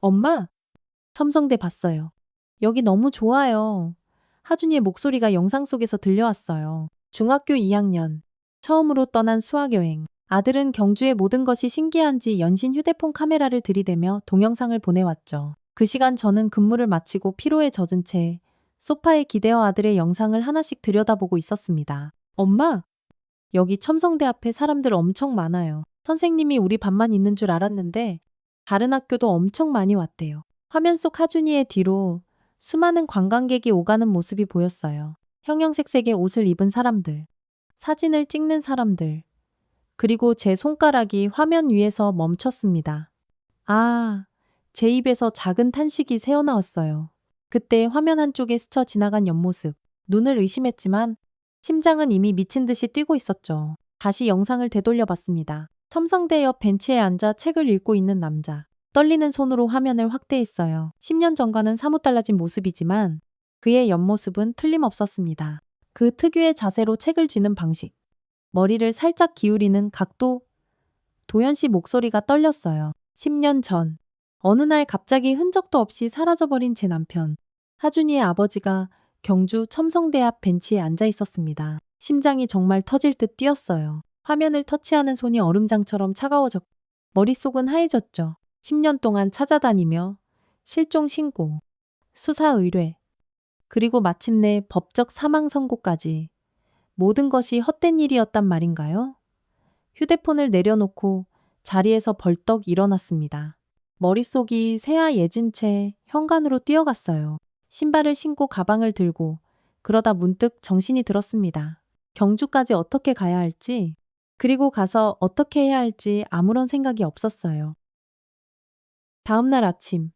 엄마, 첨성대 봤어요. 여기 너무 좋아요. 하준이의 목소리가 영상 속에서 들려왔어요. 중학교 2학년. 처음으로 떠난 수학여행. 아들은 경주의 모든 것이 신기한지 연신 휴대폰 카메라를 들이대며 동영상을 보내왔죠. 그 시간 저는 근무를 마치고 피로에 젖은 채 소파에 기대어 아들의 영상을 하나씩 들여다보고 있었습니다. 엄마, 여기 첨성대 앞에 사람들 엄청 많아요. 선생님이 우리 반만 있는 줄 알았는데 다른 학교도 엄청 많이 왔대요. 화면 속 하준이의 뒤로 수많은 관광객이 오가는 모습이 보였어요. 형형색색의 옷을 입은 사람들, 사진을 찍는 사람들, 그리고 제 손가락이 화면 위에서 멈췄습니다. 아, 제 입에서 작은 탄식이 새어나왔어요. 그때 화면 한쪽에 스쳐 지나간 옆모습, 눈을 의심했지만 심장은 이미 미친 듯이 뛰고 있었죠. 다시 영상을 되돌려 봤습니다. 첨성대 옆 벤치에 앉아 책을 읽고 있는 남자. 떨리는 손으로 화면을 확대했어요. 10년 전과는 사뭇 달라진 모습이지만 그의 옆모습은 틀림없었습니다. 그 특유의 자세로 책을 쥐는 방식, 머리를 살짝 기울이는 각도, 도연 씨 목소리가 떨렸어요. 10년 전, 어느 날 갑자기 흔적도 없이 사라져버린 제 남편, 하준이의 아버지가 경주 첨성대 앞 벤치에 앉아 있었습니다. 심장이 정말 터질 듯 뛰었어요. 화면을 터치하는 손이 얼음장처럼 차가워졌고 머릿속은 하얘졌죠. 10년 동안 찾아다니며 실종 신고, 수사 의뢰, 그리고 마침내 법적 사망 선고까지 모든 것이 헛된 일이었단 말인가요? 휴대폰을 내려놓고 자리에서 벌떡 일어났습니다. 머릿속이 새하얘진 채 현관으로 뛰어갔어요. 신발을 신고 가방을 들고 그러다 문득 정신이 들었습니다. 경주까지 어떻게 가야 할지, 그리고 가서 어떻게 해야 할지 아무런 생각이 없었어요. 다음 날 아침,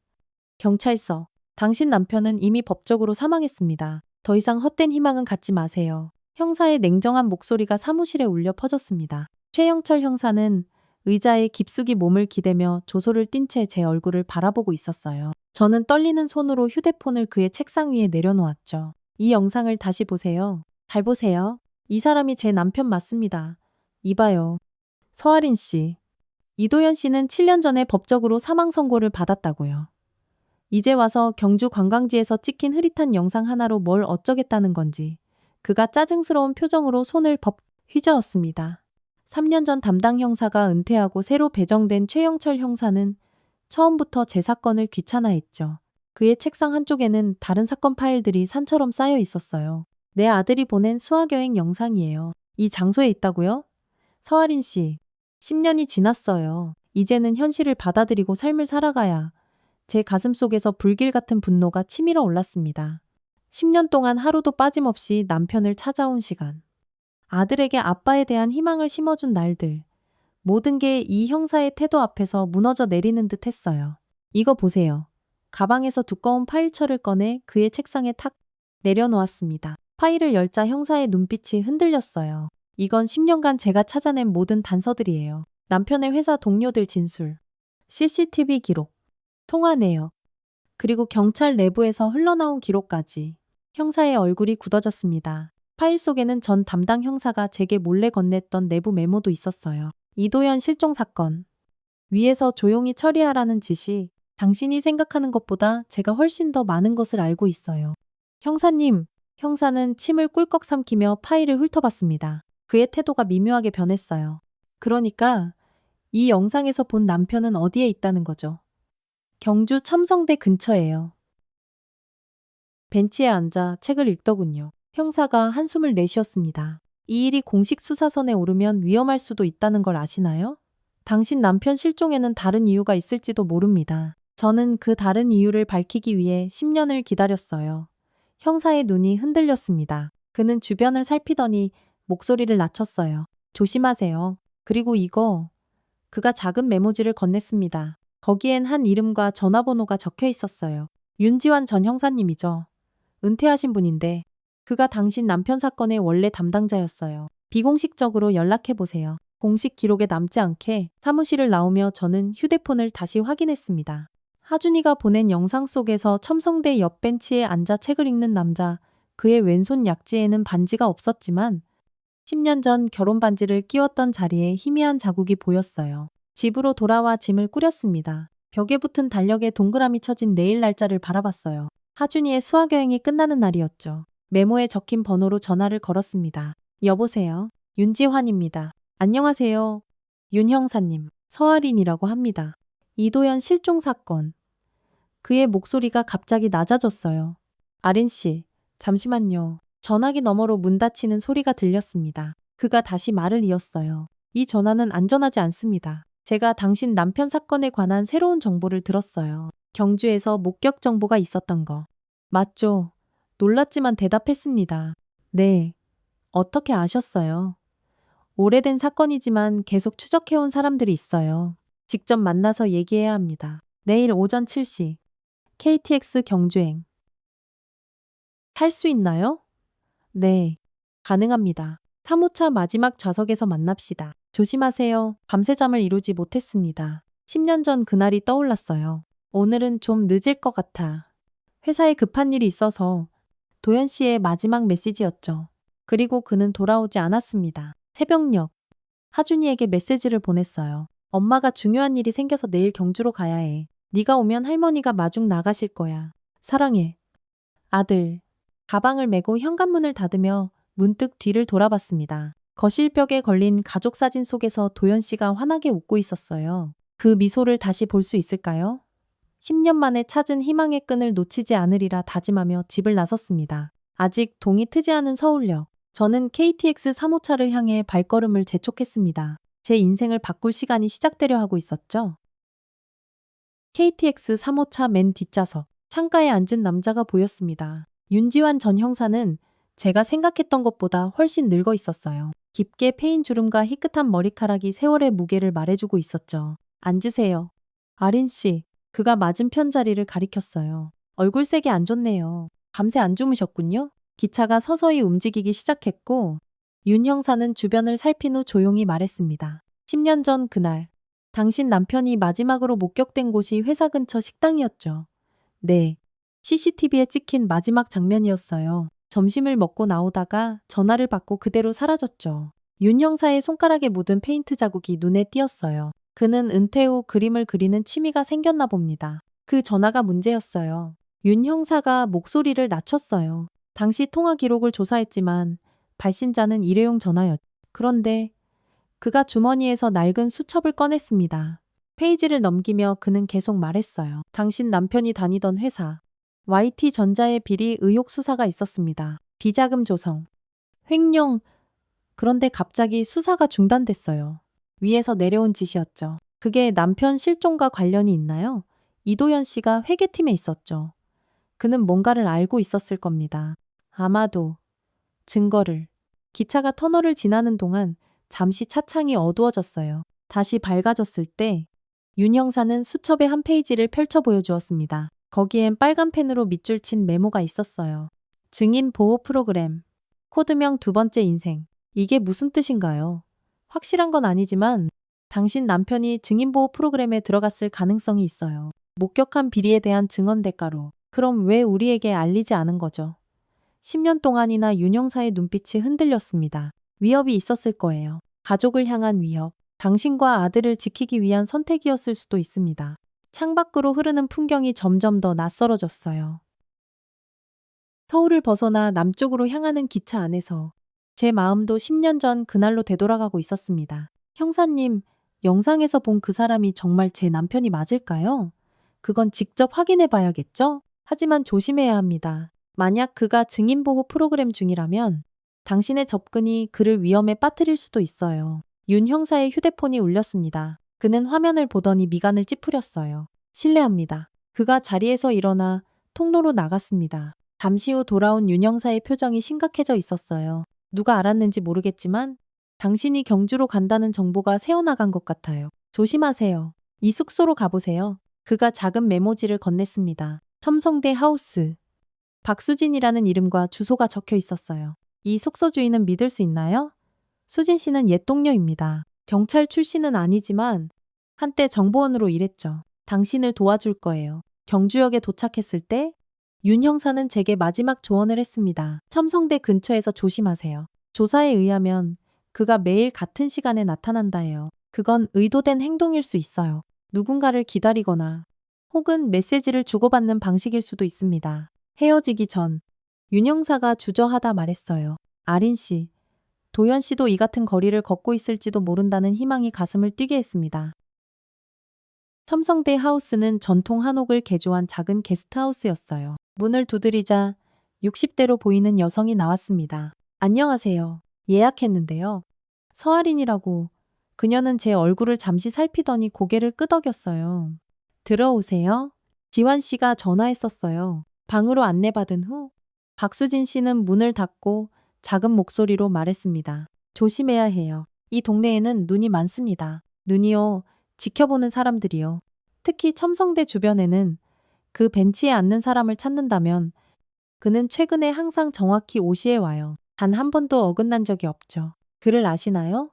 경찰서. 당신 남편은 이미 법적으로 사망했습니다. 더 이상 헛된 희망은 갖지 마세요. 형사의 냉정한 목소리가 사무실에 울려 퍼졌습니다. 최영철 형사는 의자에 깊숙이 몸을 기대며 조소를 띈 채 제 얼굴을 바라보고 있었어요. 저는 떨리는 손으로 휴대폰을 그의 책상 위에 내려놓았죠. 이 영상을 다시 보세요. 잘 보세요. 이 사람이 제 남편 맞습니다. 이봐요. 서아린 씨. 이도현 씨는 7년 전에 법적으로 사망 선고를 받았다고요. 이제 와서 경주 관광지에서 찍힌 흐릿한 영상 하나로 뭘 어쩌겠다는 건지 그가 짜증스러운 표정으로 손을 휘저었습니다. 3년 전 담당 형사가 은퇴하고 새로 배정된 최영철 형사는 처음부터 제 사건을 귀찮아했죠. 그의 책상 한쪽에는 다른 사건 파일들이 산처럼 쌓여 있었어요. 내 아들이 보낸 수학여행 영상이에요. 이 장소에 있다고요? 서아린 씨, 10년이 지났어요. 이제는 현실을 받아들이고 삶을 살아가야. 제 가슴 속에서 불길 같은 분노가 치밀어 올랐습니다. 10년 동안 하루도 빠짐없이 남편을 찾아온 시간. 아들에게 아빠에 대한 희망을 심어준 날들. 모든 게 이 형사의 태도 앞에서 무너져 내리는 듯 했어요. 이거 보세요. 가방에서 두꺼운 파일철을 꺼내 그의 책상에 탁 내려놓았습니다. 파일을 열자 형사의 눈빛이 흔들렸어요. 이건 10년간 제가 찾아낸 모든 단서들이에요. 남편의 회사 동료들 진술, CCTV 기록, 통화 내역, 그리고 경찰 내부에서 흘러나온 기록까지. 형사의 얼굴이 굳어졌습니다. 파일 속에는 전 담당 형사가 제게 몰래 건넸던 내부 메모도 있었어요. 이도현 실종 사건. 위에서 조용히 처리하라는 지시. 당신이 생각하는 것보다 제가 훨씬 더 많은 것을 알고 있어요. 형사님, 형사는 침을 꿀꺽 삼키며 파일을 훑어봤습니다. 그의 태도가 미묘하게 변했어요. 그러니까 이 영상에서 본 남편은 어디에 있다는 거죠? 경주 첨성대 근처예요. 벤치에 앉아 책을 읽더군요. 형사가 한숨을 내쉬었습니다. 이 일이 공식 수사선에 오르면 위험할 수도 있다는 걸 아시나요? 당신 남편 실종에는 다른 이유가 있을지도 모릅니다. 저는 그 다른 이유를 밝히기 위해 10년을 기다렸어요. 형사의 눈이 흔들렸습니다. 그는 주변을 살피더니 목소리를 낮췄어요. 조심하세요. 그리고 이거. 그가 작은 메모지를 건넸습니다. 거기엔 한 이름과 전화번호가 적혀 있었어요. 윤지환 전 형사님이죠. 은퇴하신 분인데 그가 당신 남편 사건의 원래 담당자였어요. 비공식적으로 연락해보세요. 공식 기록에 남지 않게. 사무실을 나오며 저는 휴대폰을 다시 확인했습니다. 하준이가 보낸 영상 속에서 첨성대 옆 벤치에 앉아 책을 읽는 남자. 그의 왼손 약지에는 반지가 없었지만 10년 전 결혼 반지를 끼웠던 자리에 희미한 자국이 보였어요. 집으로 돌아와 짐을 꾸렸습니다. 벽에 붙은 달력에 동그라미 쳐진 내일 날짜를 바라봤어요. 하준이의 수학여행이 끝나는 날이었죠. 메모에 적힌 번호로 전화를 걸었습니다. 여보세요. 윤지환입니다. 안녕하세요. 윤 형사님. 서아린이라고 합니다. 이도현 실종 사건. 그의 목소리가 갑자기 낮아졌어요. 아린 씨, 잠시만요. 전화기 너머로 문 닫히는 소리가 들렸습니다. 그가 다시 말을 이었어요. 이 전화는 안전하지 않습니다. 제가 당신 남편 사건에 관한 새로운 정보를 들었어요. 경주에서 목격 정보가 있었던 거. 맞죠? 놀랐지만 대답했습니다. 네. 어떻게 아셨어요? 오래된 사건이지만 계속 추적해온 사람들이 있어요. 직접 만나서 얘기해야 합니다. 내일 오전 7시. KTX 경주행. 탈 수 있나요? 네. 가능합니다. 3호차 마지막 좌석에서 만납시다. 조심하세요. 밤새 잠을 이루지 못했습니다. 10년 전 그날이 떠올랐어요. 오늘은 좀 늦을 것 같아. 회사에 급한 일이 있어서 도현 씨의 마지막 메시지였죠. 그리고 그는 돌아오지 않았습니다. 새벽녘, 하준이에게 메시지를 보냈어요. 엄마가 중요한 일이 생겨서 내일 경주로 가야 해. 네가 오면 할머니가 마중 나가실 거야. 사랑해. 아들. 가방을 메고 현관문을 닫으며 문득 뒤를 돌아봤습니다. 거실벽에 걸린 가족 사진 속에서 도현 씨가 환하게 웃고 있었어요. 그 미소를 다시 볼 수 있을까요? 10년 만에 찾은 희망의 끈을 놓치지 않으리라 다짐하며 집을 나섰습니다. 아직 동이 트지 않은 서울역. 저는 KTX 3호차를 향해 발걸음을 재촉했습니다. 제 인생을 바꿀 시간이 시작되려 하고 있었죠. KTX 3호차 맨 뒷좌석. 창가에 앉은 남자가 보였습니다. 윤지환 전 형사는 제가 생각했던 것보다 훨씬 늙어 있었어요. 깊게 패인 주름과 희끗한 머리카락이 세월의 무게를 말해주고 있었죠. 앉으세요. 아린 씨. 그가 맞은편 자리를 가리켰어요. 얼굴색이 안 좋네요. 밤새 안 주무셨군요. 기차가 서서히 움직이기 시작했고 윤 형사는 주변을 살핀 후 조용히 말했습니다. 10년 전 그날. 당신 남편이 마지막으로 목격된 곳이 회사 근처 식당이었죠. 네. CCTV에 찍힌 마지막 장면이었어요. 점심을 먹고 나오다가 전화를 받고 그대로 사라졌죠. 윤 형사의 손가락에 묻은 페인트 자국이 눈에 띄었어요. 그는 은퇴 후 그림을 그리는 취미가 생겼나 봅니다. 그 전화가 문제였어요. 윤 형사가 목소리를 낮췄어요. 당시 통화 기록을 조사했지만 발신자는 일회용 전화였죠. 그런데 그가 주머니에서 낡은 수첩을 꺼냈습니다. 페이지를 넘기며 그는 계속 말했어요. 당신 남편이 다니던 회사. YT전자의 비리 의혹 수사가 있었습니다. 비자금 조성. 횡령. 그런데 갑자기 수사가 중단됐어요. 위에서 내려온 지시였죠. 그게 남편 실종과 관련이 있나요? 이도현 씨가 회계팀에 있었죠. 그는 뭔가를 알고 있었을 겁니다. 아마도 증거를. 기차가 터널을 지나는 동안 잠시 차창이 어두워졌어요. 다시 밝아졌을 때 윤 형사는 수첩의 한 페이지를 펼쳐 보여주었습니다. 거기엔 빨간 펜으로 밑줄 친 메모가 있었어요. 증인 보호 프로그램. 코드명 두 번째 인생. 이게 무슨 뜻인가요? 확실한 건 아니지만 당신 남편이 증인보호 프로그램에 들어갔을 가능성이 있어요. 목격한 비리에 대한 증언 대가로. 그럼 왜 우리에게 알리지 않은 거죠? 10년 동안이나 윤 형사의 눈빛이 흔들렸습니다. 위협이 있었을 거예요. 가족을 향한 위협. 당신과 아들을 지키기 위한 선택이었을 수도 있습니다. 창밖으로 흐르는 풍경이 점점 더 낯설어졌어요. 서울을 벗어나 남쪽으로 향하는 기차 안에서 제 마음도 10년 전 그날로 되돌아가고 있었습니다. 형사님, 영상에서 본 그 사람이 정말 제 남편이 맞을까요? 그건 직접 확인해 봐야겠죠? 하지만 조심해야 합니다. 만약 그가 증인보호 프로그램 중이라면 당신의 접근이 그를 위험에 빠뜨릴 수도 있어요. 윤 형사의 휴대폰이 울렸습니다. 그는 화면을 보더니 미간을 찌푸렸어요. 실례합니다. 그가 자리에서 일어나 통로로 나갔습니다. 잠시 후 돌아온 윤 형사의 표정이 심각해져 있었어요. 누가 알았는지 모르겠지만 당신이 경주로 간다는 정보가 새어나간 것 같아요. 조심하세요. 이 숙소로 가보세요. 그가 작은 메모지를 건넸습니다. 첨성대 하우스. 박수진이라는 이름과 주소가 적혀 있었어요. 이 숙소 주인은 믿을 수 있나요? 수진 씨는 옛 동료입니다. 경찰 출신은 아니지만 한때 정보원으로 일했죠. 당신을 도와줄 거예요. 경주역에 도착했을 때 윤 형사는 제게 마지막 조언을 했습니다. 첨성대 근처에서 조심하세요. 조사에 의하면 그가 매일 같은 시간에 나타난다 해요. 그건 의도된 행동일 수 있어요. 누군가를 기다리거나 혹은 메시지를 주고받는 방식일 수도 있습니다. 헤어지기 전 윤 형사가 주저하다 말했어요. 아린 씨, 도현 씨도 이 같은 거리를 걷고 있을지도 모른다는 희망이 가슴을 뛰게 했습니다. 첨성대 하우스는 전통 한옥을 개조한 작은 게스트하우스였어요. 문을 두드리자 60대로 보이는 여성이 나왔습니다. 안녕하세요. 예약했는데요. 서아린이라고. 그녀는 제 얼굴을 잠시 살피더니 고개를 끄덕였어요. 들어오세요. 지환 씨가 전화했었어요. 방으로 안내받은 후 박수진 씨는 문을 닫고 작은 목소리로 말했습니다. 조심해야 해요. 이 동네에는 눈이 많습니다. 눈이요. 지켜보는 사람들이요. 특히 첨성대 주변에는 그 벤치에 앉는 사람을 찾는다면 그는 최근에 항상 정확히 5시에 와요. 단 한 번도 어긋난 적이 없죠. 그를 아시나요?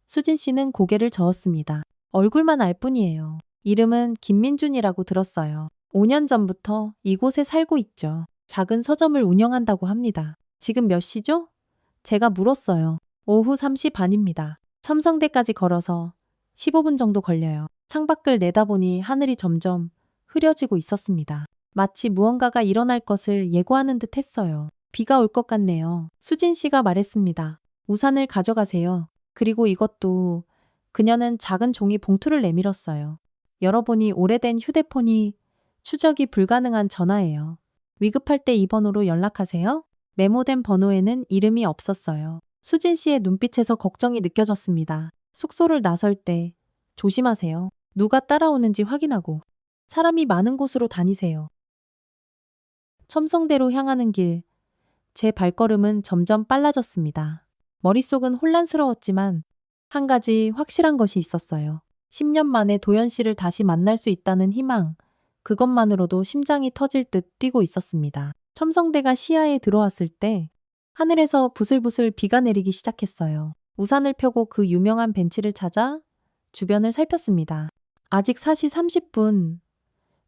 수진 씨는 고개를 저었습니다. 얼굴만 알 뿐이에요. 이름은 김민준이라고 들었어요. 5년 전부터 이곳에 살고 있죠. 작은 서점을 운영한다고 합니다. 지금 몇 시죠? 제가 물었어요. 오후 3시 반입니다. 첨성대까지 걸어서 15분 정도 걸려요. 창밖을 내다보니 하늘이 점점 흐려지고 있었습니다. 마치 무언가가 일어날 것을 예고하는 듯 했어요. 비가 올 것 같네요. 수진 씨가 말했습니다. 우산을 가져가세요. 그리고 이것도. 그녀는 작은 종이 봉투를 내밀었어요. 열어보니 오래된 휴대폰이 추적이 불가능한 전화예요. 위급할 때 이 번호로 연락하세요. 메모된 번호에는 이름이 없었어요. 수진 씨의 눈빛에서 걱정이 느껴졌습니다. 숙소를 나설 때 조심하세요. 누가 따라오는지 확인하고 사람이 많은 곳으로 다니세요. 첨성대로 향하는 길, 제 발걸음은 점점 빨라졌습니다. 머릿속은 혼란스러웠지만 한 가지 확실한 것이 있었어요. 10년 만에 도연 씨를 다시 만날 수 있다는 희망, 그것만으로도 심장이 터질 듯 뛰고 있었습니다. 첨성대가 시야에 들어왔을 때 하늘에서 부슬부슬 비가 내리기 시작했어요. 우산을 펴고 그 유명한 벤치를 찾아 주변을 살폈습니다. 아직 4시 30분.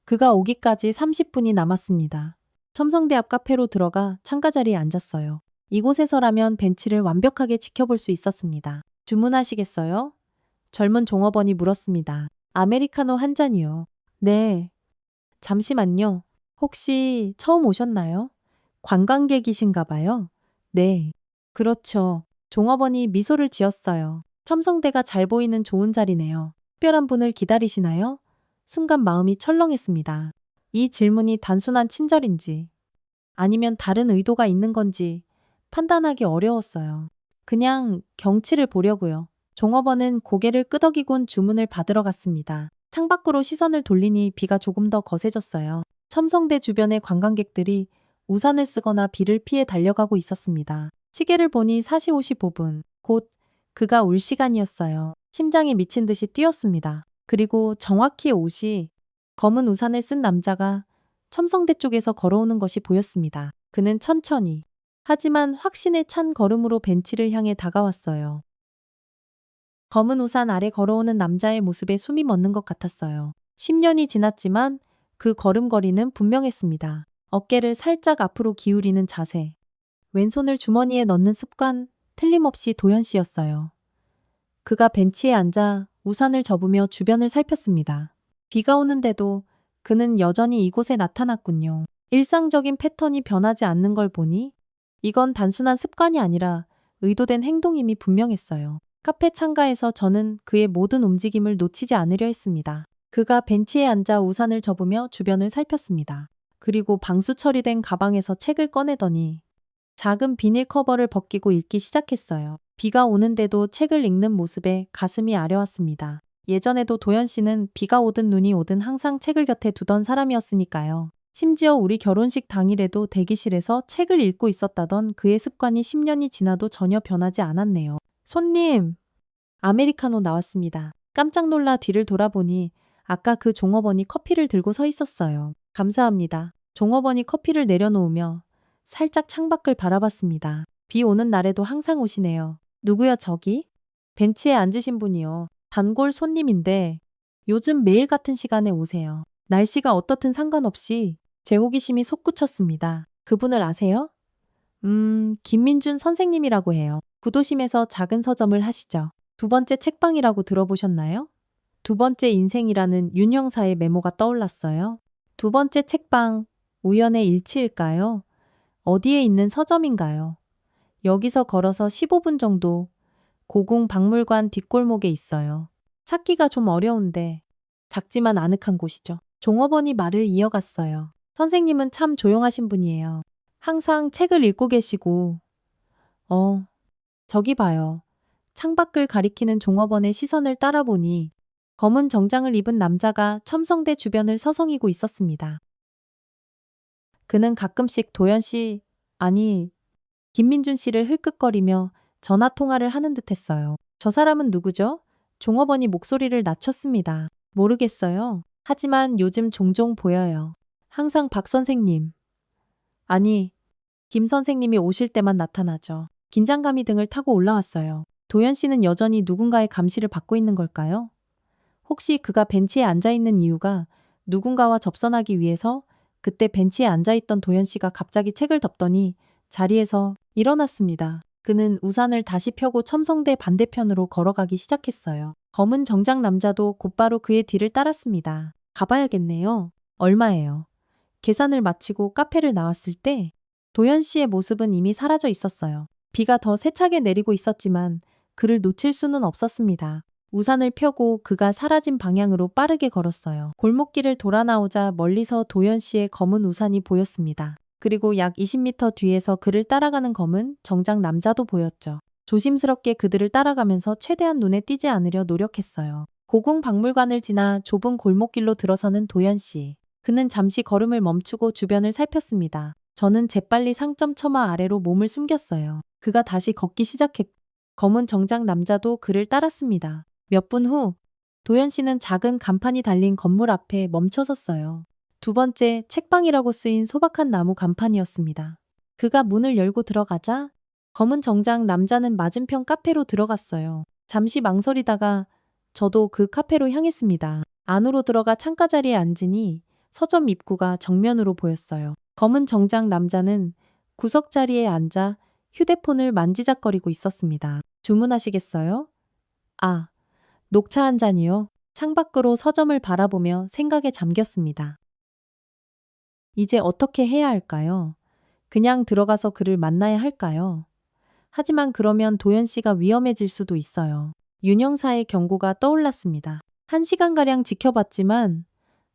그가 오기까지 30분이 남았습니다. 첨성대 앞 카페로 들어가 창가 자리에 앉았어요. 이곳에서라면 벤치를 완벽하게 지켜볼 수 있었습니다. 주문하시겠어요? 젊은 종업원이 물었습니다. 아메리카노 한 잔이요. 네. 잠시만요. 혹시 처음 오셨나요? 관광객이신가 봐요. 네. 그렇죠. 종업원이 미소를 지었어요. 첨성대가 잘 보이는 좋은 자리네요. 특별한 분을 기다리시나요? 순간 마음이 철렁했습니다. 이 질문이 단순한 친절인지 아니면 다른 의도가 있는 건지 판단하기 어려웠어요. 그냥 경치를 보려고요. 종업원은 고개를 끄덕이곤 주문을 받으러 갔습니다. 창밖으로 시선을 돌리니 비가 조금 더 거세졌어요. 첨성대 주변의 관광객들이 우산을 쓰거나 비를 피해 달려가고 있었습니다. 시계를 보니 4시 55분. 곧 그가 올 시간이었어요. 심장이 미친 듯이 뛰었습니다. 그리고 정확히 5시 검은 우산을 쓴 남자가 첨성대 쪽에서 걸어오는 것이 보였습니다. 그는 천천히 하지만 확신에 찬 걸음으로 벤치를 향해 다가왔어요. 검은 우산 아래 걸어오는 남자의 모습에 숨이 멎는 것 같았어요. 10년이 지났지만 그 걸음걸이는 분명했습니다. 어깨를 살짝 앞으로 기울이는 자세, 왼손을 주머니에 넣는 습관, 틀림없이 도현 씨였어요. 그가 벤치에 앉아 우산을 접으며 주변을 살폈습니다. 비가 오는데도 그는 여전히 이곳에 나타났군요. 일상적인 패턴이 변하지 않는 걸 보니 이건 단순한 습관이 아니라 의도된 행동임이 분명했어요. 카페 창가에서 저는 그의 모든 움직임을 놓치지 않으려 했습니다. 그가 벤치에 앉아 우산을 접으며 주변을 살폈습니다. 그리고 방수 처리된 가방에서 책을 꺼내더니 작은 비닐 커버를 벗기고 읽기 시작했어요. 비가 오는데도 책을 읽는 모습에 가슴이 아려왔습니다. 예전에도 도연 씨는 비가 오든 눈이 오든 항상 책을 곁에 두던 사람이었으니까요. 심지어 우리 결혼식 당일에도 대기실에서 책을 읽고 있었다던 그의 습관이 10년이 지나도 전혀 변하지 않았네요. 손님! 아메리카노 나왔습니다. 깜짝 놀라 뒤를 돌아보니 아까 그 종업원이 커피를 들고 서 있었어요. 감사합니다. 종업원이 커피를 내려놓으며 살짝 창밖을 바라봤습니다. 비 오는 날에도 항상 오시네요. 누구요 저기? 벤치에 앉으신 분이요. 단골 손님인데 요즘 매일 같은 시간에 오세요. 날씨가 어떻든 상관없이 제 호기심이 솟구쳤습니다. 그분을 아세요? 김민준 선생님이라고 해요. 구도심에서 작은 서점을 하시죠. 두 번째 책방이라고 들어보셨나요? 두 번째 인생이라는 윤 형사의 메모가 떠올랐어요. 두 번째 책방, 우연의 일치일까요? 어디에 있는 서점인가요? 여기서 걸어서 15분 정도 고궁 박물관 뒷골목에 있어요. 찾기가 좀 어려운데 작지만 아늑한 곳이죠. 종업원이 말을 이어갔어요. 선생님은 참 조용하신 분이에요. 항상 책을 읽고 계시고, 저기 봐요. 창밖을 가리키는 종업원의 시선을 따라보니 검은 정장을 입은 남자가 첨성대 주변을 서성이고 있었습니다. 그는 가끔씩 도연 씨, 아니, 김민준 씨를 흘끗거리며 전화 통화를 하는 듯 했어요. 저 사람은 누구죠? 종업원이 목소리를 낮췄습니다. 모르겠어요. 하지만 요즘 종종 보여요. 항상 박 선생님. 아니, 김 선생님이 오실 때만 나타나죠. 긴장감이 등을 타고 올라왔어요. 도연 씨는 여전히 누군가의 감시를 받고 있는 걸까요? 혹시 그가 벤치에 앉아있는 이유가 누군가와 접선하기 위해서? 그때 벤치에 앉아있던 도연 씨가 갑자기 책을 덮더니 자리에서 일어났습니다. 그는 우산을 다시 펴고 첨성대 반대편으로 걸어가기 시작했어요. 검은 정장 남자도 곧바로 그의 뒤를 따랐습니다. 가봐야겠네요. 얼마예요? 계산을 마치고 카페를 나왔을 때 도연 씨의 모습은 이미 사라져 있었어요. 비가 더 세차게 내리고 있었지만 그를 놓칠 수는 없었습니다. 우산을 펴고 그가 사라진 방향으로 빠르게 걸었어요. 골목길을 돌아 나오자 멀리서 도연 씨의 검은 우산이 보였습니다. 그리고 약 20m 뒤에서 그를 따라가는 검은 정장 남자도 보였죠. 조심스럽게 그들을 따라가면서 최대한 눈에 띄지 않으려 노력했어요. 고궁 박물관을 지나 좁은 골목길로 들어서는 도연 씨. 그는 잠시 걸음을 멈추고 주변을 살폈습니다. 저는 재빨리 상점 처마 아래로 몸을 숨겼어요. 그가 다시 걷기 시작했고 검은 정장 남자도 그를 따랐습니다. 몇 분 후 도연 씨는 작은 간판이 달린 건물 앞에 멈춰 섰어요. 두 번째 책방이라고 쓰인 소박한 나무 간판이었습니다. 그가 문을 열고 들어가자 검은 정장 남자는 맞은편 카페로 들어갔어요. 잠시 망설이다가 저도 그 카페로 향했습니다. 안으로 들어가 창가 자리에 앉으니 서점 입구가 정면으로 보였어요. 검은 정장 남자는 구석 자리에 앉아 휴대폰을 만지작거리고 있었습니다. 주문하시겠어요? 아, 녹차 한 잔이요. 창밖으로 서점을 바라보며 생각에 잠겼습니다. 이제 어떻게 해야 할까요? 그냥 들어가서 그를 만나야 할까요? 하지만 그러면 도연 씨가 위험해질 수도 있어요. 윤 형사의 경고가 떠올랐습니다. 1시간가량 지켜봤지만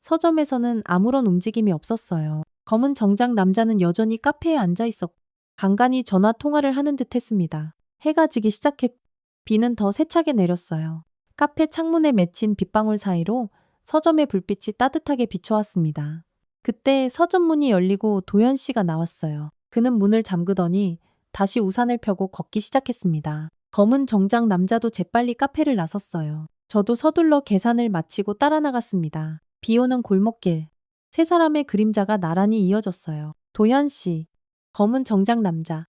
서점에서는 아무런 움직임이 없었어요. 검은 정장 남자는 여전히 카페에 앉아 있었고 간간히 전화 통화를 하는 듯 했습니다. 해가 지기 시작했고 비는 더 세차게 내렸어요. 카페 창문에 맺힌 빗방울 사이로 서점의 불빛이 따뜻하게 비춰왔습니다. 그때 서점 문이 열리고 도연 씨가 나왔어요. 그는 문을 잠그더니 다시 우산을 펴고 걷기 시작했습니다. 검은 정장 남자도 재빨리 카페를 나섰어요. 저도 서둘러 계산을 마치고 따라 나갔습니다. 비 오는 골목길. 세 사람의 그림자가 나란히 이어졌어요. 도연 씨, 검은 정장 남자,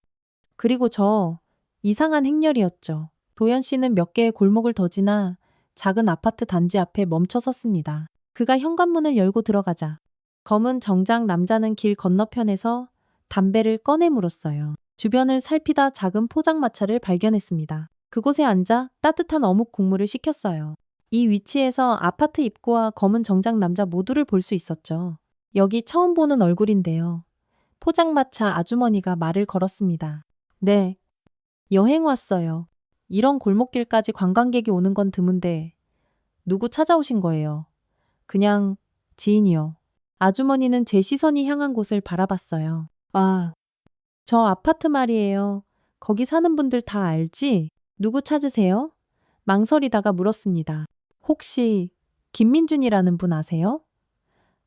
그리고 저, 이상한 행렬이었죠. 도연 씨는 몇 개의 골목을 더 지나 작은 아파트 단지 앞에 멈춰 섰습니다. 그가 현관문을 열고 들어가자 검은 정장 남자는 길 건너편에서 담배를 꺼내 물었어요. 주변을 살피다 작은 포장마차를 발견했습니다. 그곳에 앉아 따뜻한 어묵 국물을 시켰어요. 이 위치에서 아파트 입구와 검은 정장 남자 모두를 볼 수 있었죠. 여기 처음 보는 얼굴인데요. 포장마차 아주머니가 말을 걸었습니다. 네, 여행 왔어요. 이런 골목길까지 관광객이 오는 건 드문데 누구 찾아오신 거예요? 그냥 지인이요. 아주머니는 제 시선이 향한 곳을 바라봤어요. 아, 저 아파트 말이에요. 거기 사는 분들 다 알지? 누구 찾으세요? 망설이다가 물었습니다. 혹시 김민준이라는 분 아세요?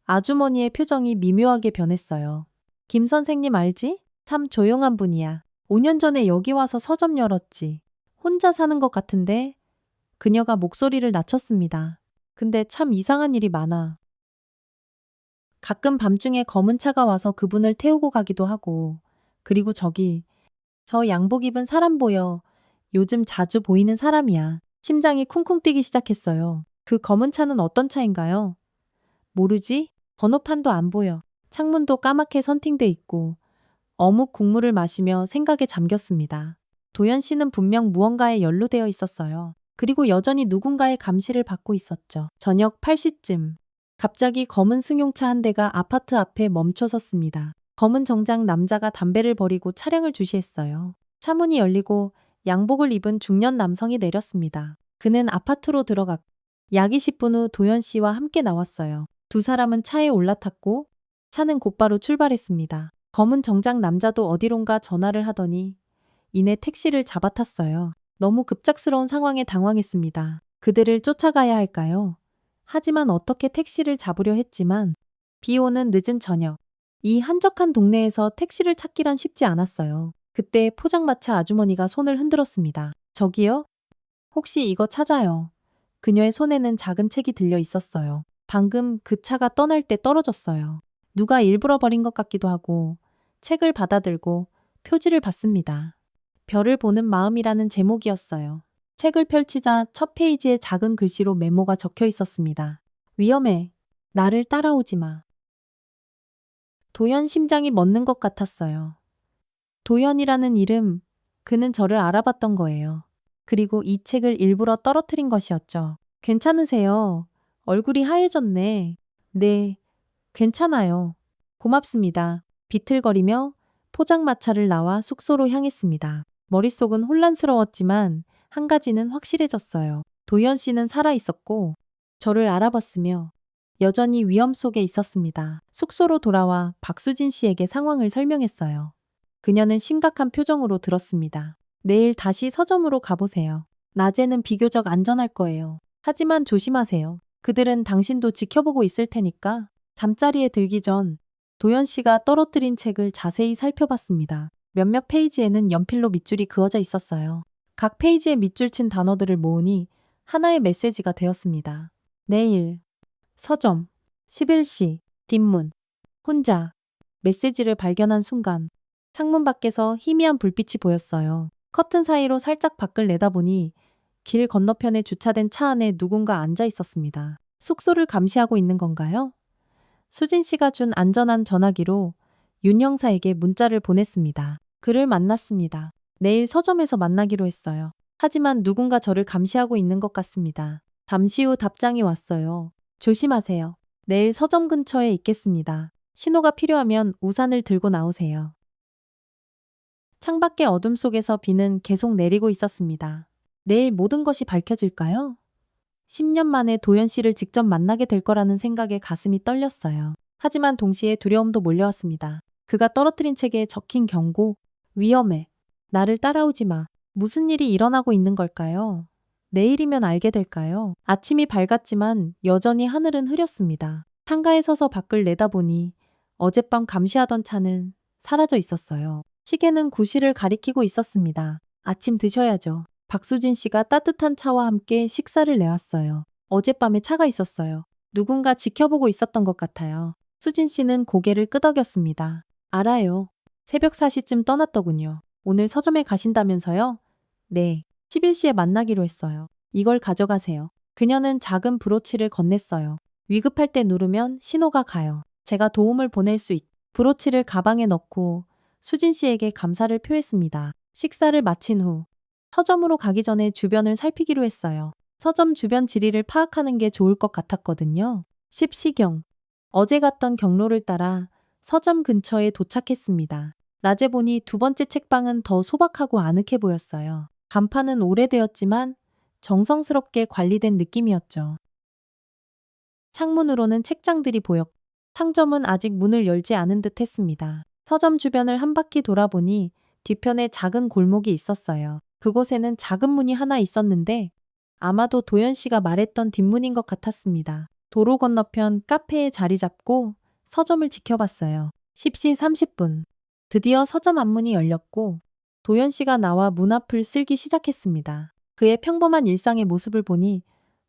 아주머니의 표정이 미묘하게 변했어요. 김 선생님 알지? 참 조용한 분이야. 5년 전에 여기 와서 서점 열었지. 혼자 사는 것 같은데? 그녀가 목소리를 낮췄습니다. 근데 참 이상한 일이 많아. 가끔 밤중에 검은 차가 와서 그분을 태우고 가기도 하고, 그리고 저기, 저 양복 입은 사람 보여. 요즘 자주 보이는 사람이야. 심장이 쿵쿵 뛰기 시작했어요. 그 검은 차는 어떤 차인가요? 모르지? 번호판도 안 보여. 창문도 까맣게 선팅돼 있고, 어묵 국물을 마시며 생각에 잠겼습니다. 도연 씨는 분명 무언가에 연루되어 있었어요. 그리고 여전히 누군가의 감시를 받고 있었죠. 저녁 8시쯤 갑자기 검은 승용차 한 대가 아파트 앞에 멈춰 섰습니다. 검은 정장 남자가 담배를 버리고 차량을 주시했어요. 차 문이 열리고 양복을 입은 중년 남성이 내렸습니다. 그는 아파트로 들어갔고 약 20분 후 도연 씨와 함께 나왔어요. 두 사람은 차에 올라탔고 차는 곧바로 출발했습니다. 검은 정장 남자도 어디론가 전화를 하더니 이내 택시를 잡아탔어요. 너무 급작스러운 상황에 당황했습니다. 그들을 쫓아가야 할까요? 하지만 어떻게 택시를 잡으려 했지만 비 오는 늦은 저녁 이 한적한 동네에서 택시를 찾기란 쉽지 않았어요. 그때 포장마차 아주머니가 손을 흔들었습니다. 저기요? 혹시 이거 찾아요. 그녀의 손에는 작은 책이 들려 있었어요. 방금 그 차가 떠날 때 떨어졌어요. 누가 일부러 버린 것 같기도 하고 책을 받아들고 표지를 봤습니다. 별을 보는 마음이라는 제목이었어요. 책을 펼치자 첫 페이지에 작은 글씨로 메모가 적혀 있었습니다. 위험해. 나를 따라오지 마. 도연 심장이 멎는 것 같았어요. 도연이라는 이름, 그는 저를 알아봤던 거예요. 그리고 이 책을 일부러 떨어뜨린 것이었죠. 괜찮으세요? 얼굴이 하얘졌네. 네, 괜찮아요. 고맙습니다. 비틀거리며 포장마차를 나와 숙소로 향했습니다. 머릿속은 혼란스러웠지만 한 가지는 확실해졌어요. 도연 씨는 살아 있었고 저를 알아봤으며 여전히 위험 속에 있었습니다. 숙소로 돌아와 박수진 씨에게 상황을 설명했어요. 그녀는 심각한 표정으로 들었습니다. 내일 다시 서점으로 가보세요. 낮에는 비교적 안전할 거예요. 하지만 조심하세요. 그들은 당신도 지켜보고 있을 테니까. 잠자리에 들기 전 도연 씨가 떨어뜨린 책을 자세히 살펴봤습니다. 몇몇 페이지에는 연필로 밑줄이 그어져 있었어요. 각 페이지에 밑줄 친 단어들을 모으니 하나의 메시지가 되었습니다. 내일, 서점, 11시, 뒷문, 혼자. 메시지를 발견한 순간 창문 밖에서 희미한 불빛이 보였어요. 커튼 사이로 살짝 밖을 내다보니 길 건너편에 주차된 차 안에 누군가 앉아 있었습니다. 숙소를 감시하고 있는 건가요? 수진 씨가 준 안전한 전화기로 윤 형사에게 문자를 보냈습니다. 그를 만났습니다. 내일 서점에서 만나기로 했어요. 하지만 누군가 저를 감시하고 있는 것 같습니다. 잠시 후 답장이 왔어요. 조심하세요. 내일 서점 근처에 있겠습니다. 신호가 필요하면 우산을 들고 나오세요. 창밖의 어둠 속에서 비는 계속 내리고 있었습니다. 내일 모든 것이 밝혀질까요? 10년 만에 도연 씨를 직접 만나게 될 거라는 생각에 가슴이 떨렸어요. 하지만 동시에 두려움도 몰려왔습니다. 그가 떨어뜨린 책에 적힌 경고, 위험해. 나를 따라오지 마. 무슨 일이 일어나고 있는 걸까요? 내일이면 알게 될까요? 아침이 밝았지만 여전히 하늘은 흐렸습니다. 창가에 서서 밖을 내다보니 어젯밤 감시하던 차는 사라져 있었어요. 시계는 9시를 가리키고 있었습니다. 아침 드셔야죠. 박수진 씨가 따뜻한 차와 함께 식사를 내왔어요. 어젯밤에 차가 있었어요. 누군가 지켜보고 있었던 것 같아요. 수진 씨는 고개를 끄덕였습니다. 알아요. 새벽 4시쯤 떠났더군요. 오늘 서점에 가신다면서요? 네. 11시에 만나기로 했어요. 이걸 가져가세요. 그녀는 작은 브로치를 건넸어요. 위급할 때 누르면 신호가 가요. 제가 도움을 보낼 수 있. 브로치를 가방에 넣고 수진 씨에게 감사를 표했습니다. 식사를 마친 후 서점으로 가기 전에 주변을 살피기로 했어요. 서점 주변 지리를 파악하는 게 좋을 것 같았거든요. 10시경. 어제 갔던 경로를 따라 서점 근처에 도착했습니다. 낮에 보니 두 번째 책방은 더 소박하고 아늑해 보였어요. 간판은 오래되었지만 정성스럽게 관리된 느낌이었죠. 창문으로는 책장들이 보였고 상점은 아직 문을 열지 않은 듯 했습니다. 서점 주변을 한 바퀴 돌아보니 뒤편에 작은 골목이 있었어요. 그곳에는 작은 문이 하나 있었는데 아마도 도연 씨가 말했던 뒷문인 것 같았습니다. 도로 건너편 카페에 자리 잡고 서점을 지켜봤어요. 10시 30분. 드디어 서점 앞문이 열렸고 도연 씨가 나와 문 앞을 쓸기 시작했습니다. 그의 평범한 일상의 모습을 보니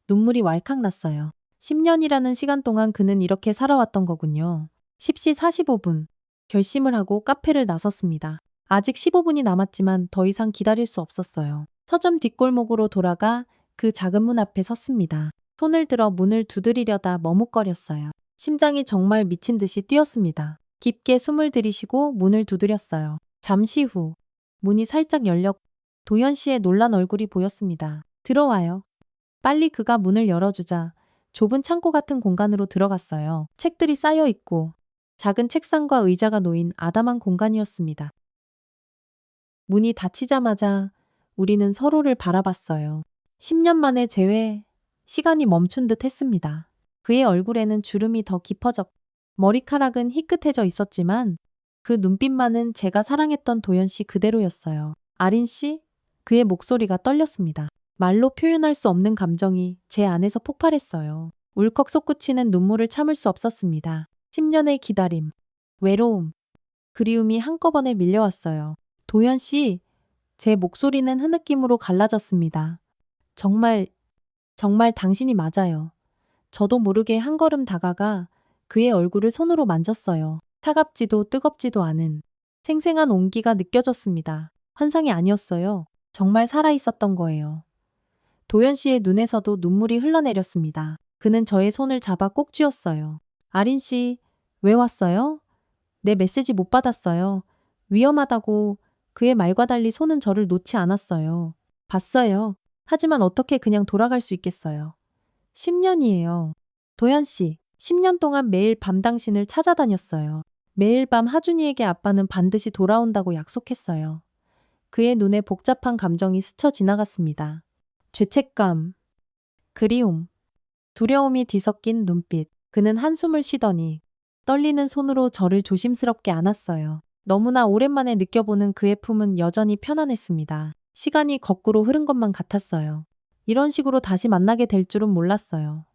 눈물이 왈칵 났어요. 10년이라는 시간 동안 그는 이렇게 살아왔던 거군요. 10시 45분. 결심을 하고 카페를 나섰습니다. 아직 15분이 남았지만 더 이상 기다릴 수 없었어요. 서점 뒷골목으로 돌아가 그 작은 문 앞에 섰습니다. 손을 들어 문을 두드리려다 머뭇거렸어요. 심장이 정말 미친 듯이 뛰었습니다. 깊게 숨을 들이쉬고 문을 두드렸어요. 잠시 후 문이 살짝 열렸고 도연 씨의 놀란 얼굴이 보였습니다. 들어와요. 빨리 그가 문을 열어주자 좁은 창고 같은 공간으로 들어갔어요. 책들이 쌓여 있고 작은 책상과 의자가 놓인 아담한 공간이었습니다. 문이 닫히자마자 우리는 서로를 바라봤어요. 10년 만에 재회, 시간이 멈춘 듯 했습니다. 그의 얼굴에는 주름이 더 깊어졌고 머리카락은 희끗해져 있었지만 그 눈빛만은 제가 사랑했던 도연 씨 그대로였어요. 아린 씨? 그의 목소리가 떨렸습니다. 말로 표현할 수 없는 감정이 제 안에서 폭발했어요. 울컥 솟구치는 눈물을 참을 수 없었습니다. 10년의 기다림, 외로움, 그리움이 한꺼번에 밀려왔어요. 도연 씨, 제 목소리는 흐느낌으로 갈라졌습니다. 정말, 정말 당신이 맞아요. 저도 모르게 한 걸음 다가가 그의 얼굴을 손으로 만졌어요. 차갑지도 뜨겁지도 않은 생생한 온기가 느껴졌습니다. 환상이 아니었어요. 정말 살아있었던 거예요. 도연 씨의 눈에서도 눈물이 흘러내렸습니다. 그는 저의 손을 잡아 꼭 쥐었어요. 아린 씨, 왜 왔어요? 내 메시지 못 받았어요. 위험하다고. 그의 말과 달리 손은 저를 놓지 않았어요. 봤어요. 하지만 어떻게 그냥 돌아갈 수 있겠어요. 10년이에요. 도연 씨, 10년 동안 매일 밤 당신을 찾아다녔어요. 매일 밤 하준이에게 아빠는 반드시 돌아온다고 약속했어요. 그의 눈에 복잡한 감정이 스쳐 지나갔습니다. 죄책감, 그리움, 두려움이 뒤섞인 눈빛. 그는 한숨을 쉬더니 떨리는 손으로 저를 조심스럽게 안았어요. 너무나 오랜만에 느껴보는 그의 품은 여전히 편안했습니다. 시간이 거꾸로 흐른 것만 같았어요. 이런 식으로 다시 만나게 될 줄은 몰랐어요.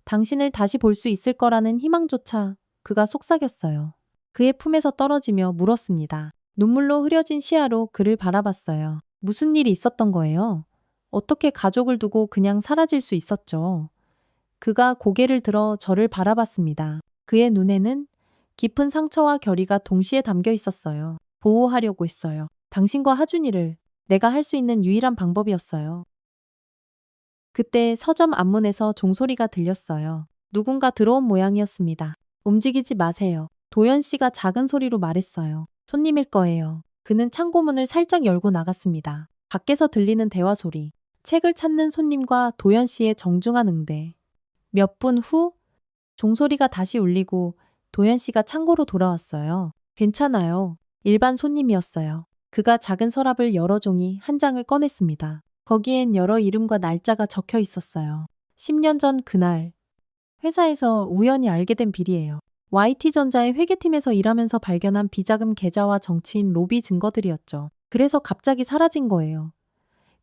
당신을 다시 볼 수 있을 거라는 희망조차 그가 속삭였어요. 그의 품에서 떨어지며 물었습니다. 눈물로 흐려진 시야로 그를 바라봤어요. 무슨 일이 있었던 거예요? 어떻게 가족을 두고 그냥 사라질 수 있었죠? 그가 고개를 들어 저를 바라봤습니다. 그의 눈에는 깊은 상처와 결의가 동시에 담겨 있었어요. 보호하려고 했어요. 당신과 하준이를 내가 할 수 있는 유일한 방법이었어요. 그때 서점 앞문에서 종소리가 들렸어요. 누군가 들어온 모양이었습니다. 움직이지 마세요. 도연 씨가 작은 소리로 말했어요. 손님일 거예요. 그는 창고문을 살짝 열고 나갔습니다. 밖에서 들리는 대화 소리. 책을 찾는 손님과 도연 씨의 정중한 응대. 몇 분 후 종소리가 다시 울리고 도연 씨가 창고로 돌아왔어요. 괜찮아요. 일반 손님이었어요. 그가 작은 서랍을 열어 종이 한 장을 꺼냈습니다. 거기엔 여러 이름과 날짜가 적혀 있었어요. 10년 전 그날 회사에서 우연히 알게 된 비리예요. YT전자의 회계팀에서 일하면서 발견한 비자금 계좌와 정치인 로비 증거들이었죠. 그래서 갑자기 사라진 거예요.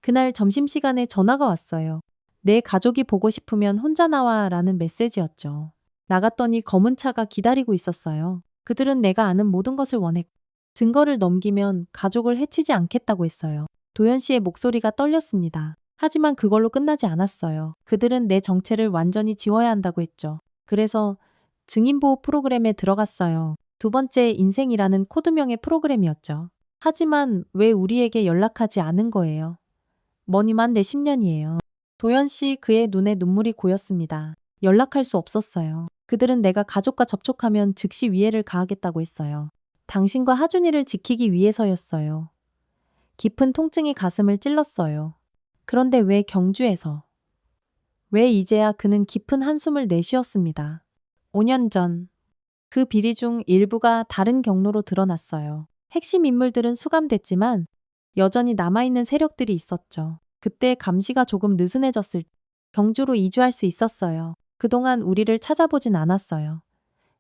그날 점심시간에 전화가 왔어요. 내 가족이 보고 싶으면 혼자 나와 라는 메시지였죠. 나갔더니 검은 차가 기다리고 있었어요. 그들은 내가 아는 모든 것을 원했고 증거를 넘기면 가족을 해치지 않겠다고 했어요. 도연 씨의 목소리가 떨렸습니다. 하지만 그걸로 끝나지 않았어요. 그들은 내 정체를 완전히 지워야 한다고 했죠. 그래서 증인보호 프로그램에 들어갔어요. 두 번째 인생이라는 코드명의 프로그램이었죠. 하지만 왜 우리에게 연락하지 않은 거예요? 머니만 내 10년이에요. 도연 씨 그의 눈에 눈물이 고였습니다. 연락할 수 없었어요. 그들은 내가 가족과 접촉하면 즉시 위해를 가하겠다고 했어요. 당신과 하준이를 지키기 위해서였어요. 깊은 통증이 가슴을 찔렀어요. 그런데 왜 경주에서? 왜 이제야 그는 깊은 한숨을 내쉬었습니다. 5년 전, 그 비리 중 일부가 다른 경로로 드러났어요. 핵심 인물들은 수감됐지만 여전히 남아있는 세력들이 있었죠. 그때 감시가 조금 느슨해졌을 때 경주로 이주할 수 있었어요. 그동안 우리를 찾아보진 않았어요.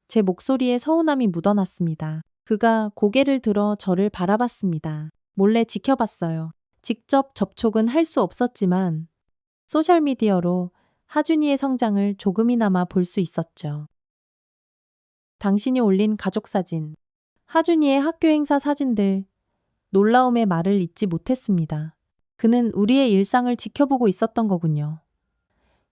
제 목소리에 서운함이 묻어났습니다. 그가 고개를 들어 저를 바라봤습니다. 몰래 지켜봤어요. 직접 접촉은 할 수 없었지만 소셜미디어로 하준이의 성장을 조금이나마 볼 수 있었죠. 당신이 올린 가족 사진, 하준이의 학교 행사 사진들, 놀라움의 말을 잇지 못했습니다. 그는 우리의 일상을 지켜보고 있었던 거군요.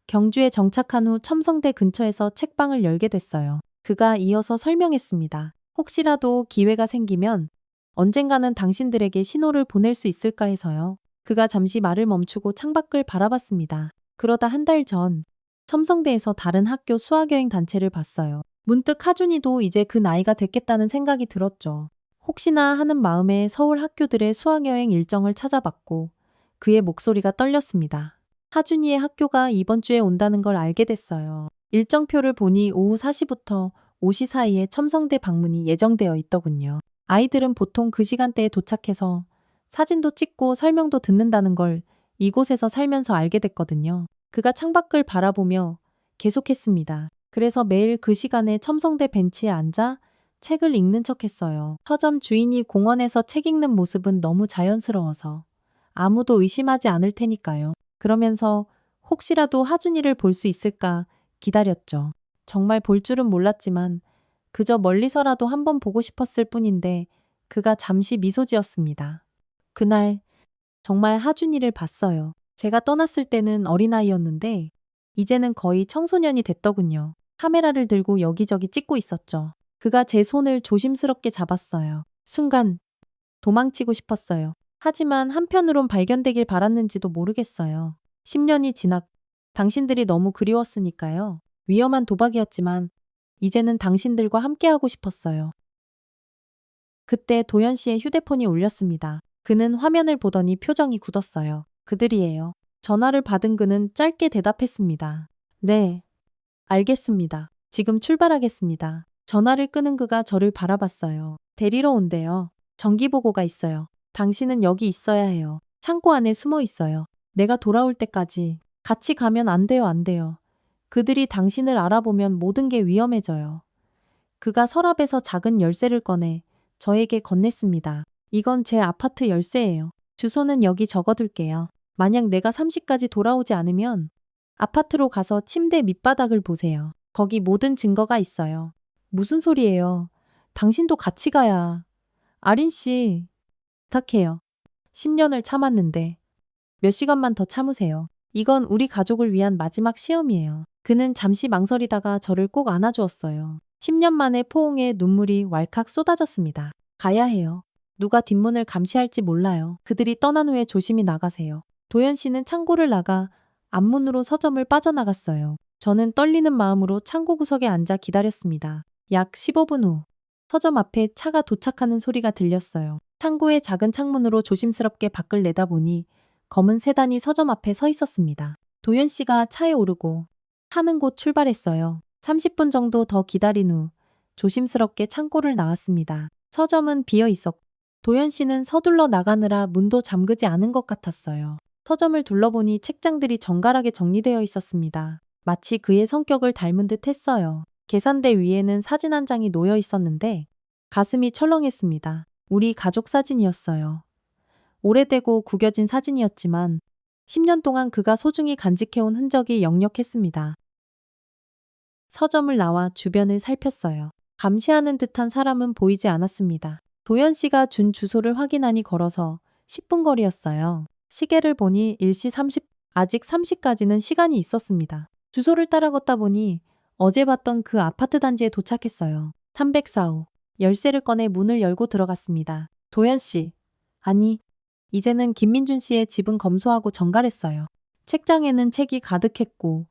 경주에 정착한 후 첨성대 근처에서 책방을 열게 됐어요. 그가 이어서 설명했습니다. 혹시라도 기회가 생기면 언젠가는 당신들에게 신호를 보낼 수 있을까 해서요. 그가 잠시 말을 멈추고 창밖을 바라봤습니다. 그러다 한 달 전 첨성대에서 다른 학교 수학여행 단체를 봤어요. 문득 하준이도 이제 그 나이가 됐겠다는 생각이 들었죠. 혹시나 하는 마음에 서울 학교들의 수학여행 일정을 찾아봤고 그의 목소리가 떨렸습니다. 하준이의 학교가 이번 주에 온다는 걸 알게 됐어요. 일정표를 보니 오후 4시부터 5시 사이에 첨성대 방문이 예정되어 있더군요. 아이들은 보통 그 시간대에 도착해서 사진도 찍고 설명도 듣는다는 걸 이곳에서 살면서 알게 됐거든요. 그가 창밖을 바라보며 계속했습니다. 그래서 매일 그 시간에 첨성대 벤치에 앉아 책을 읽는 척 했어요. 서점 주인이 공원에서 책 읽는 모습은 너무 자연스러워서 아무도 의심하지 않을 테니까요. 그러면서 혹시라도 하준이를 볼 수 있을까 기다렸죠. 정말 볼 줄은 몰랐지만 그저 멀리서라도 한번 보고 싶었을 뿐인데 그가 잠시 미소 지었습니다. 그날 정말 하준이를 봤어요. 제가 떠났을 때는 어린아이였는데 이제는 거의 청소년이 됐더군요. 카메라를 들고 여기저기 찍고 있었죠. 그가 제 손을 조심스럽게 잡았어요. 순간 도망치고 싶었어요. 하지만 한편으론 발견되길 바랐는지도 모르겠어요. 10년이 지나 당신들이 너무 그리웠으니까요. 위험한 도박이었지만 이제는 당신들과 함께하고 싶었어요. 그때 도연 씨의 휴대폰이 울렸습니다. 그는 화면을 보더니 표정이 굳었어요. 그들이에요. 전화를 받은 그는 짧게 대답했습니다. 네, 알겠습니다. 지금 출발하겠습니다. 전화를 끊은 그가 저를 바라봤어요. 데리러 온대요. 정기보고가 있어요. 당신은 여기 있어야 해요. 창고 안에 숨어 있어요. 내가 돌아올 때까지. 같이 가면 안 돼요, 안 돼요. 그들이 당신을 알아보면 모든 게 위험해져요. 그가 서랍에서 작은 열쇠를 꺼내 저에게 건넸습니다. 이건 제 아파트 열쇠예요. 주소는 여기 적어둘게요. 만약 내가 3시까지 돌아오지 않으면 아파트로 가서 침대 밑바닥을 보세요. 거기 모든 증거가 있어요. 무슨 소리예요? 당신도 같이 가야. 아린 씨, 부탁해요. 10년을 참았는데 몇 시간만 더 참으세요. 이건 우리 가족을 위한 마지막 시험이에요. 그는 잠시 망설이다가 저를 꼭 안아주었어요. 10년 만에 포옹에 눈물이 왈칵 쏟아졌습니다. 가야 해요. 누가 뒷문을 감시할지 몰라요. 그들이 떠난 후에 조심히 나가세요. 도연 씨는 창고를 나가 앞문으로 서점을 빠져나갔어요. 저는 떨리는 마음으로 창고 구석에 앉아 기다렸습니다. 약 15분 후 서점 앞에 차가 도착하는 소리가 들렸어요. 창고의 작은 창문으로 조심스럽게 밖을 내다보니 검은 세단이 서점 앞에 서 있었습니다. 도연 씨가 차에 오르고 하는 곳 출발했어요. 30분 정도 더 기다린 후 조심스럽게 창고를 나왔습니다. 서점은 비어 있었고 도연 씨는 서둘러 나가느라 문도 잠그지 않은 것 같았어요. 서점을 둘러보니 책장들이 정갈하게 정리되어 있었습니다. 마치 그의 성격을 닮은 듯 했어요. 계산대 위에는 사진 한 장이 놓여 있었는데 가슴이 철렁했습니다. 우리 가족 사진이었어요. 오래되고 구겨진 사진이었지만 10년 동안 그가 소중히 간직해온 흔적이 역력했습니다. 서점을 나와 주변을 살폈어요. 감시하는 듯한 사람은 보이지 않았습니다. 도연 씨가 준 주소를 확인하니 걸어서 10분 거리였어요. 시계를 보니 1시 30, 아직 3시까지는 시간이 있었습니다. 주소를 따라 걷다 보니 어제 봤던 그 아파트 단지에 도착했어요. 304호. 열쇠를 꺼내 문을 열고 들어갔습니다. 도연 씨. 아니, 이제는 김민준 씨의 집은 검소하고 정갈했어요. 책장에는 책이 가득했고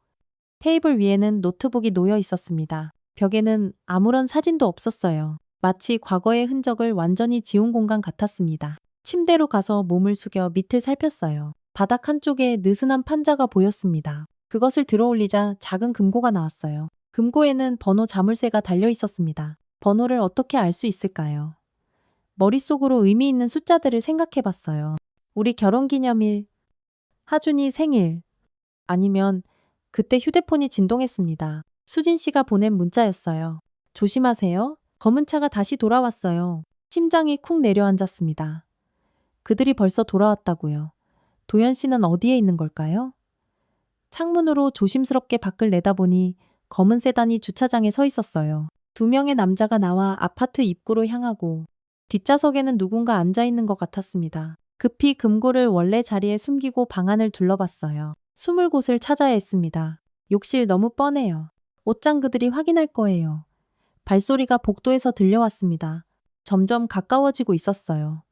테이블 위에는 노트북이 놓여 있었습니다. 벽에는 아무런 사진도 없었어요. 마치 과거의 흔적을 완전히 지운 공간 같았습니다. 침대로 가서 몸을 숙여 밑을 살폈어요. 바닥 한쪽에 느슨한 판자가 보였습니다. 그것을 들어올리자 작은 금고가 나왔어요. 금고에는 번호 자물쇠가 달려 있었습니다. 번호를 어떻게 알 수 있을까요? 머릿속으로 의미 있는 숫자들을 생각해 봤어요. 우리 결혼기념일, 하준이 생일, 아니면 그때 휴대폰이 진동했습니다. 수진 씨가 보낸 문자였어요. 조심하세요. 검은 차가 다시 돌아왔어요. 심장이 쿵 내려앉았습니다. 그들이 벌써 돌아왔다고요. 도연 씨는 어디에 있는 걸까요? 창문으로 조심스럽게 밖을 내다보니 검은 세단이 주차장에 서 있었어요. 2명의 남자가 나와 아파트 입구로 향하고 뒷좌석에는 누군가 앉아 있는 것 같았습니다. 급히 금고를 원래 자리에 숨기고 방안을 둘러봤어요. 숨을 곳을 찾아야 했습니다. 욕실 너무 뻔해요. 옷장 그들이 확인할 거예요. 발소리가 복도에서 들려왔습니다. 점점 가까워지고 있었어요.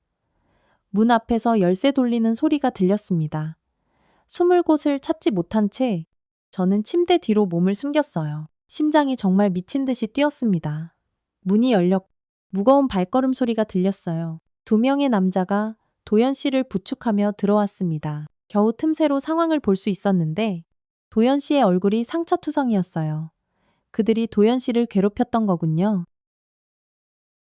문 앞에서 열쇠 돌리는 소리가 들렸습니다. 숨을 곳을 찾지 못한 채 저는 침대 뒤로 몸을 숨겼어요. 심장이 정말 미친 듯이 뛰었습니다. 문이 열렸고 무거운 발걸음 소리가 들렸어요. 2명의 남자가 도연 씨를 부축하며 들어왔습니다. 겨우 틈새로 상황을 볼 수 있었는데 도연 씨의 얼굴이 상처투성이었어요. 그들이 도연 씨를 괴롭혔던 거군요.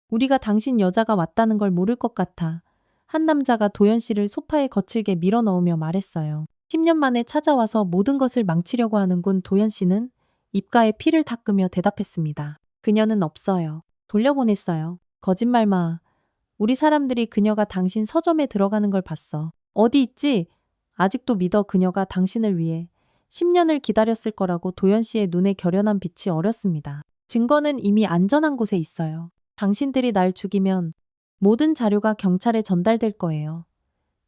우리가 당신 여자가 왔다는 걸 모를 것 같아. 한 남자가 도연 씨를 소파에 거칠게 밀어 넣으며 말했어요. 10년 만에 찾아와서 모든 것을 망치려고 하는군. 도연 씨는 입가에 피를 닦으며 대답했습니다. 그녀는 없어요. 돌려보냈어요. 거짓말 마. 우리 사람들이 그녀가 당신 서점에 들어가는 걸 봤어. 어디 있지? 아직도 믿어. 그녀가 당신을 위해 10년을 기다렸을 거라고. 도연 씨의 눈에 결연한 빛이 어렸습니다. 증거는 이미 안전한 곳에 있어요. 당신들이 날 죽이면 모든 자료가 경찰에 전달될 거예요.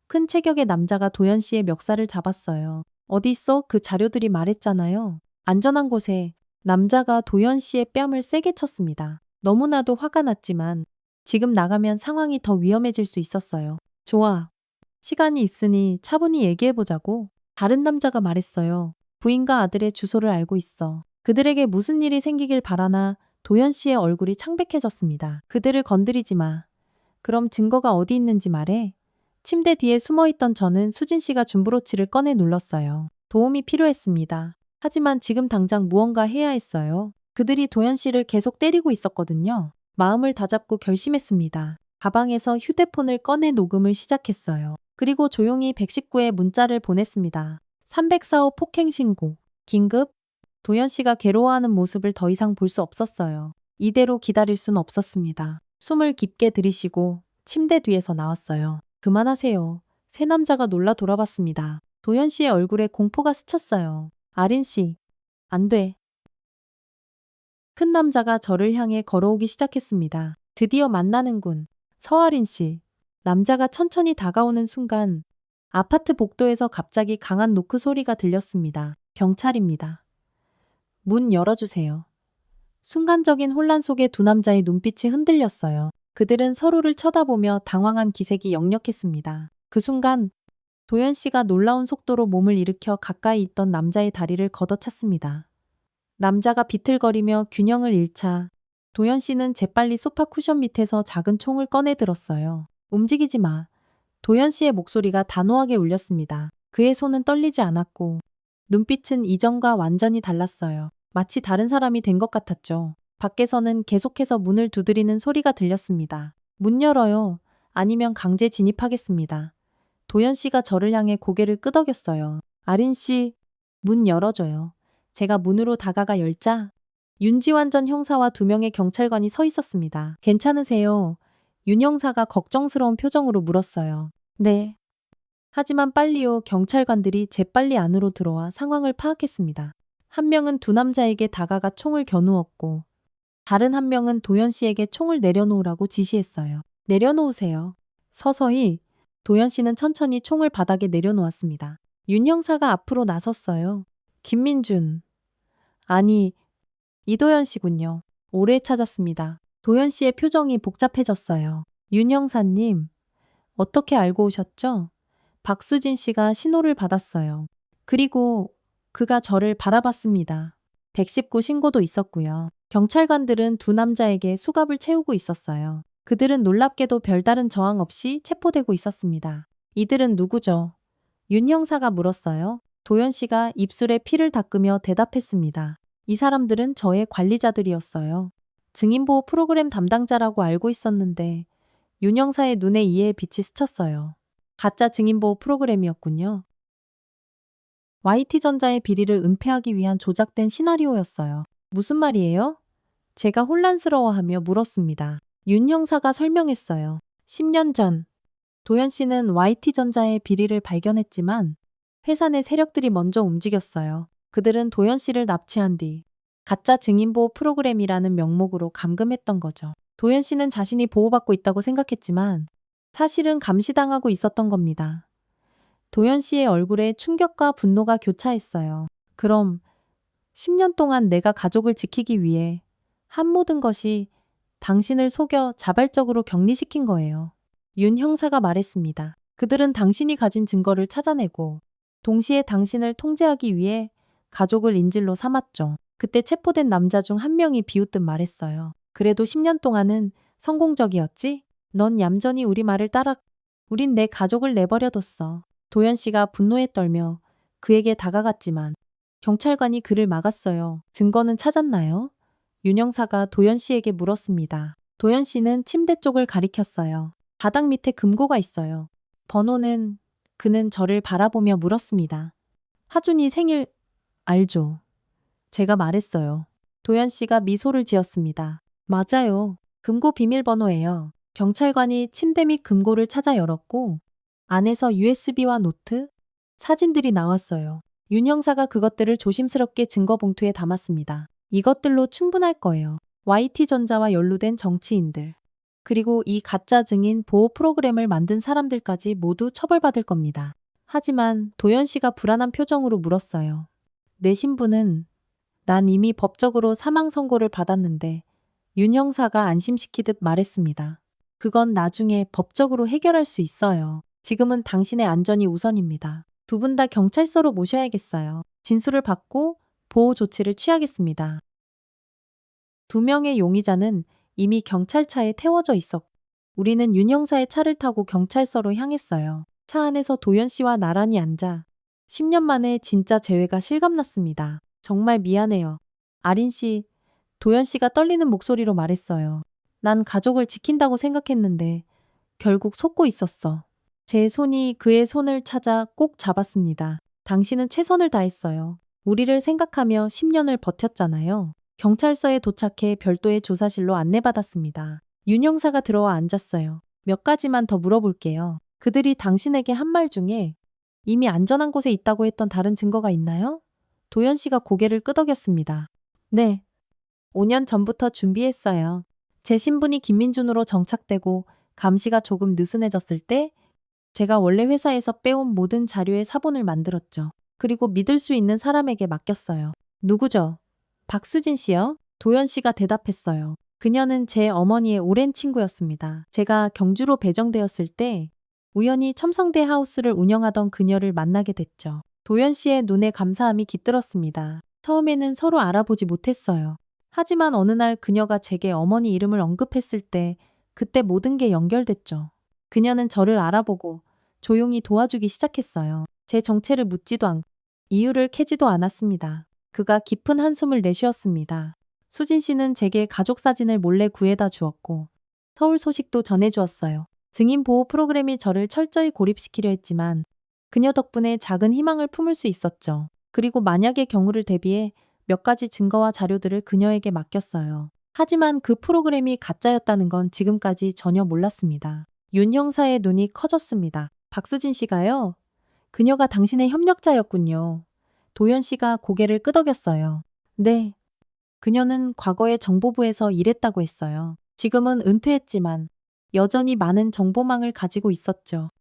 큰 체격의 남자가 도연 씨의 멱살을 잡았어요. 어디 있어? 그 자료들이 말했잖아요. 안전한 곳에. 남자가 도연 씨의 뺨을 세게 쳤습니다. 너무나도 화가 났지만 지금 나가면 상황이 더 위험해질 수 있었어요. 좋아. 시간이 있으니 차분히 얘기해보자고. 다른 남자가 말했어요. 부인과 아들의 주소를 알고 있어. 그들에게 무슨 일이 생기길 바라나. 도연 씨의 얼굴이 창백해졌습니다. 그들을 건드리지 마. 그럼 증거가 어디 있는지 말해. 침대 뒤에 숨어있던 저는 수진 씨가 준 브로치를 꺼내 눌렀어요. 도움이 필요했습니다. 하지만 지금 당장 무언가 해야 했어요. 그들이 도연 씨를 계속 때리고 있었거든요. 마음을 다잡고 결심했습니다. 가방에서 휴대폰을 꺼내 녹음을 시작했어요. 그리고 조용히 119에 문자를 보냈습니다. 304호 폭행 신고. 긴급. 도연 씨가 괴로워하는 모습을 더 이상 볼 수 없었어요. 이대로 기다릴 순 없었습니다. 숨을 깊게 들이쉬고 침대 뒤에서 나왔어요. 그만하세요. 새 남자가 놀라 돌아봤습니다. 도연 씨의 얼굴에 공포가 스쳤어요. 아린 씨. 안 돼. 큰 남자가 저를 향해 걸어오기 시작했습니다. 드디어 만나는군. 서아린 씨. 남자가 천천히 다가오는 순간 아파트 복도에서 갑자기 강한 노크 소리가 들렸습니다. 경찰입니다. 문 열어주세요. 순간적인 혼란 속에 두 남자의 눈빛이 흔들렸어요. 그들은 서로를 쳐다보며 당황한 기색이 역력했습니다. 그 순간 도연 씨가 놀라운 속도로 몸을 일으켜 가까이 있던 남자의 다리를 걷어찼습니다. 남자가 비틀거리며 균형을 잃자 도연 씨는 재빨리 소파 쿠션 밑에서 작은 총을 꺼내 들었어요. 움직이지 마. 도연 씨의 목소리가 단호하게 울렸습니다. 그의 손은 떨리지 않았고 눈빛은 이전과 완전히 달랐어요. 마치 다른 사람이 된 것 같았죠. 밖에서는 계속해서 문을 두드리는 소리가 들렸습니다. 문 열어요. 아니면 강제 진입하겠습니다. 도연 씨가 저를 향해 고개를 끄덕였어요. 아린 씨, 문 열어줘요. 제가 문으로 다가가 열자 윤지환 전 형사와 2명의 경찰관이 서 있었습니다. 괜찮으세요? 윤 형사가 걱정스러운 표정으로 물었어요. 네. 하지만 빨리요. 경찰관들이 재빨리 안으로 들어와 상황을 파악했습니다. 한 명은 두 남자에게 다가가 총을 겨누었고 다른 한 명은 도연 씨에게 총을 내려놓으라고 지시했어요. 내려놓으세요. 서서히 도연 씨는 천천히 총을 바닥에 내려놓았습니다. 윤 형사가 앞으로 나섰어요. 김민준. 아니, 이도연 씨군요. 오래 찾았습니다. 도연 씨의 표정이 복잡해졌어요. 윤 형사님, 어떻게 알고 오셨죠? 박수진 씨가 신호를 받았어요. 그리고 그가 저를 바라봤습니다. 119 신고도 있었고요. 경찰관들은 두 남자에게 수갑을 채우고 있었어요. 그들은 놀랍게도 별다른 저항 없이 체포되고 있었습니다. 이들은 누구죠? 윤 형사가 물었어요. 도연 씨가 입술에 피를 닦으며 대답했습니다. 이 사람들은 저의 관리자들이었어요. 증인보호 프로그램 담당자라고 알고 있었는데 윤 형사의 눈에 이해의 빛이 스쳤어요. 가짜 증인보호 프로그램이었군요. YT전자의 비리를 은폐하기 위한 조작된 시나리오였어요. 무슨 말이에요? 제가 혼란스러워하며 물었습니다. 윤 형사가 설명했어요. 10년 전 도연 씨는 YT전자의 비리를 발견했지만 회사 내 세력들이 먼저 움직였어요. 그들은 도연 씨를 납치한 뒤 가짜 증인보호 프로그램이라는 명목으로 감금했던 거죠. 도연 씨는 자신이 보호받고 있다고 생각했지만 사실은 감시당하고 있었던 겁니다. 도연 씨의 얼굴에 충격과 분노가 교차했어요. 그럼 10년 동안 내가 가족을 지키기 위해 한 모든 것이 당신을 속여 자발적으로 격리시킨 거예요. 윤 형사가 말했습니다. 그들은 당신이 가진 증거를 찾아내고 동시에 당신을 통제하기 위해 가족을 인질로 삼았죠. 그때 체포된 남자 중 한 명이 비웃듯 말했어요. 그래도 10년 동안은 성공적이었지? 넌 얌전히 우리 말을 따라 우린 내 가족을 내버려뒀어. 도연 씨가 분노에 떨며 그에게 다가갔지만 경찰관이 그를 막았어요. 증거는 찾았나요? 윤 형사가 도연 씨에게 물었습니다. 도연 씨는 침대 쪽을 가리켰어요. 바닥 밑에 금고가 있어요. 번호는 그는 저를 바라보며 물었습니다. 하준이 생일 알죠? 제가 말했어요. 도연 씨가 미소를 지었습니다. 맞아요. 금고 비밀번호예요. 경찰관이 침대 및 금고를 찾아 열었고 안에서 USB와 노트, 사진들이 나왔어요. 윤 형사가 그것들을 조심스럽게 증거 봉투에 담았습니다. 이것들로 충분할 거예요. YT전자와 연루된 정치인들, 그리고 이 가짜 증인 보호 프로그램을 만든 사람들까지 모두 처벌받을 겁니다. 하지만 도연 씨가 불안한 표정으로 물었어요. 내 신분은 난 이미 법적으로 사망 선고를 받았는데 윤 형사가 안심시키듯 말했습니다. 그건 나중에 법적으로 해결할 수 있어요. 지금은 당신의 안전이 우선입니다. 두 분 다 경찰서로 모셔야겠어요. 진술을 받고 보호 조치를 취하겠습니다. 두 명의 용의자는 이미 경찰차에 태워져 있었고 우리는 윤 형사의 차를 타고 경찰서로 향했어요. 차 안에서 도연 씨와 나란히 앉아 10년 만에 진짜 재회가 실감났습니다. 정말 미안해요. 아린 씨, 도연 씨가 떨리는 목소리로 말했어요. 난 가족을 지킨다고 생각했는데 결국 속고 있었어. 제 손이 그의 손을 찾아 꼭 잡았습니다. 당신은 최선을 다했어요. 우리를 생각하며 10년을 버텼잖아요. 경찰서에 도착해 별도의 조사실로 안내받았습니다. 윤 형사가 들어와 앉았어요. 몇 가지만 더 물어볼게요. 그들이 당신에게 한 말 중에 이미 안전한 곳에 있다고 했던 다른 증거가 있나요? 도연 씨가 고개를 끄덕였습니다. 네. 5년 전부터 준비했어요. 제 신분이 김민준으로 정착되고 감시가 조금 느슨해졌을 때 제가 원래 회사에서 빼온 모든 자료의 사본을 만들었죠. 그리고 믿을 수 있는 사람에게 맡겼어요. 누구죠? 박수진 씨요? 도연 씨가 대답했어요. 그녀는 제 어머니의 오랜 친구였습니다. 제가 경주로 배정되었을 때 우연히 첨성대 하우스를 운영하던 그녀를 만나게 됐죠. 도연 씨의 눈에 감사함이 깃들었습니다. 처음에는 서로 알아보지 못했어요. 하지만 어느 날 그녀가 제게 어머니 이름을 언급했을 때 그때 모든 게 연결됐죠. 그녀는 저를 알아보고 조용히 도와주기 시작했어요. 제 정체를 묻지도 않고 이유를 캐지도 않았습니다. 그가 깊은 한숨을 내쉬었습니다. 수진 씨는 제게 가족 사진을 몰래 구해다 주었고 서울 소식도 전해주었어요. 증인 보호 프로그램이 저를 철저히 고립시키려 했지만 그녀 덕분에 작은 희망을 품을 수 있었죠. 그리고 만약의 경우를 대비해 몇 가지 증거와 자료들을 그녀에게 맡겼어요. 하지만 그 프로그램이 가짜였다는 건 지금까지 전혀 몰랐습니다. 윤 형사의 눈이 커졌습니다. 박수진 씨가요? 그녀가 당신의 협력자였군요. 도연 씨가 고개를 끄덕였어요. 네. 그녀는 과거에 정보부에서 일했다고 했어요. 지금은 은퇴했지만 여전히 많은 정보망을 가지고 있었죠.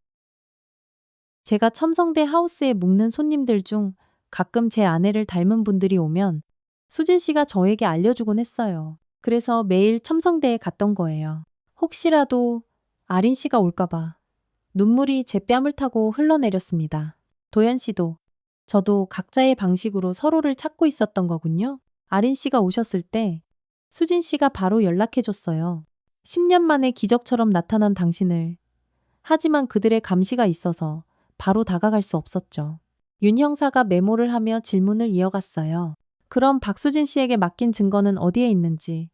제가 첨성대 하우스에 묵는 손님들 중 가끔 제 아내를 닮은 분들이 오면 수진 씨가 저에게 알려주곤 했어요. 그래서 매일 첨성대에 갔던 거예요. 혹시라도 아린 씨가 올까봐. 눈물이 제 뺨을 타고 흘러내렸습니다. 도연 씨도 저도 각자의 방식으로 서로를 찾고 있었던 거군요. 아린 씨가 오셨을 때 수진 씨가 바로 연락해줬어요. 10년 만에 기적처럼 나타난 당신을. 하지만 그들의 감시가 있어서 바로 다가갈 수 없었죠. 윤 형사가 메모를 하며 질문을 이어갔어요. 그럼 박수진 씨에게 맡긴 증거는 어디에 있는지.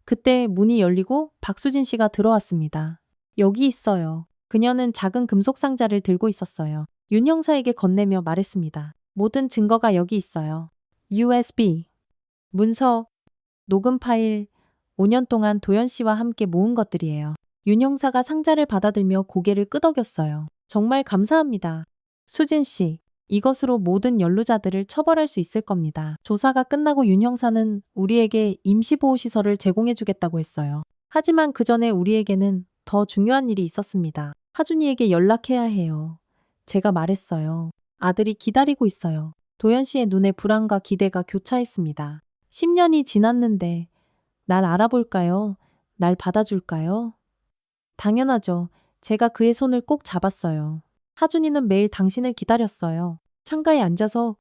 그때 문이 열리고 박수진 씨가 들어왔습니다. 여기 있어요. 그녀는 작은 금속 상자를 들고 있었어요. 윤 형사에게 건네며 말했습니다. 모든 증거가 여기 있어요. USB, 문서, 녹음 파일, 5년 동안 도연 씨와 함께 모은 것들이에요. 윤 형사가 상자를 받아들며 고개를 끄덕였어요. 정말 감사합니다. 수진 씨, 이것으로 모든 연루자들을 처벌할 수 있을 겁니다. 조사가 끝나고 윤 형사는 우리에게 임시보호시설을 제공해주겠다고 했어요. 하지만 그 전에 우리에게는 더 중요한 일이 있었습니다. 하준이에게 연락해야 해요. 제가 말했어요. 아들이 기다리고 있어요. 도연 씨의 눈에 불안과 기대가 교차했습니다. 10년이 지났는데 날 알아볼까요? 날 받아줄까요? 당연하죠. 제가 그의 손을 꼭 잡았어요. 하준이는 매일 당신을 기다렸어요. 창가에 앉아서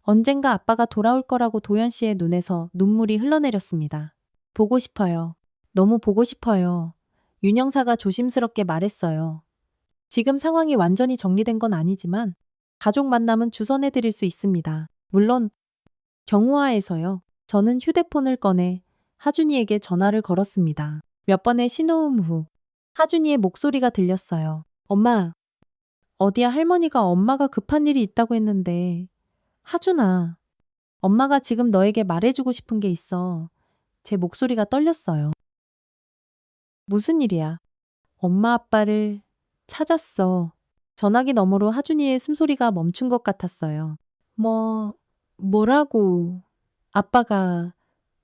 언젠가 아빠가 돌아올 거라고 도연 씨의 눈에서 눈물이 흘러내렸습니다. 보고 싶어요. 너무 보고 싶어요. 윤 형사가 조심스럽게 말했어요. 지금 상황이 완전히 정리된 건 아니지만 가족 만남은 주선해 드릴 수 있습니다. 물론 경호하에서요. 저는 휴대폰을 꺼내 하준이에게 전화를 걸었습니다. 몇 번의 신호음 후 하준이의 목소리가 들렸어요. 엄마, 어디야 할머니가 엄마가 급한 일이 있다고 했는데. 하준아, 엄마가 지금 너에게 말해주고 싶은 게 있어. 제 목소리가 떨렸어요. 무슨 일이야? 엄마 아빠를 찾았어. 전화기 너머로 하준이의 숨소리가 멈춘 것 같았어요. 뭐라고? 아빠가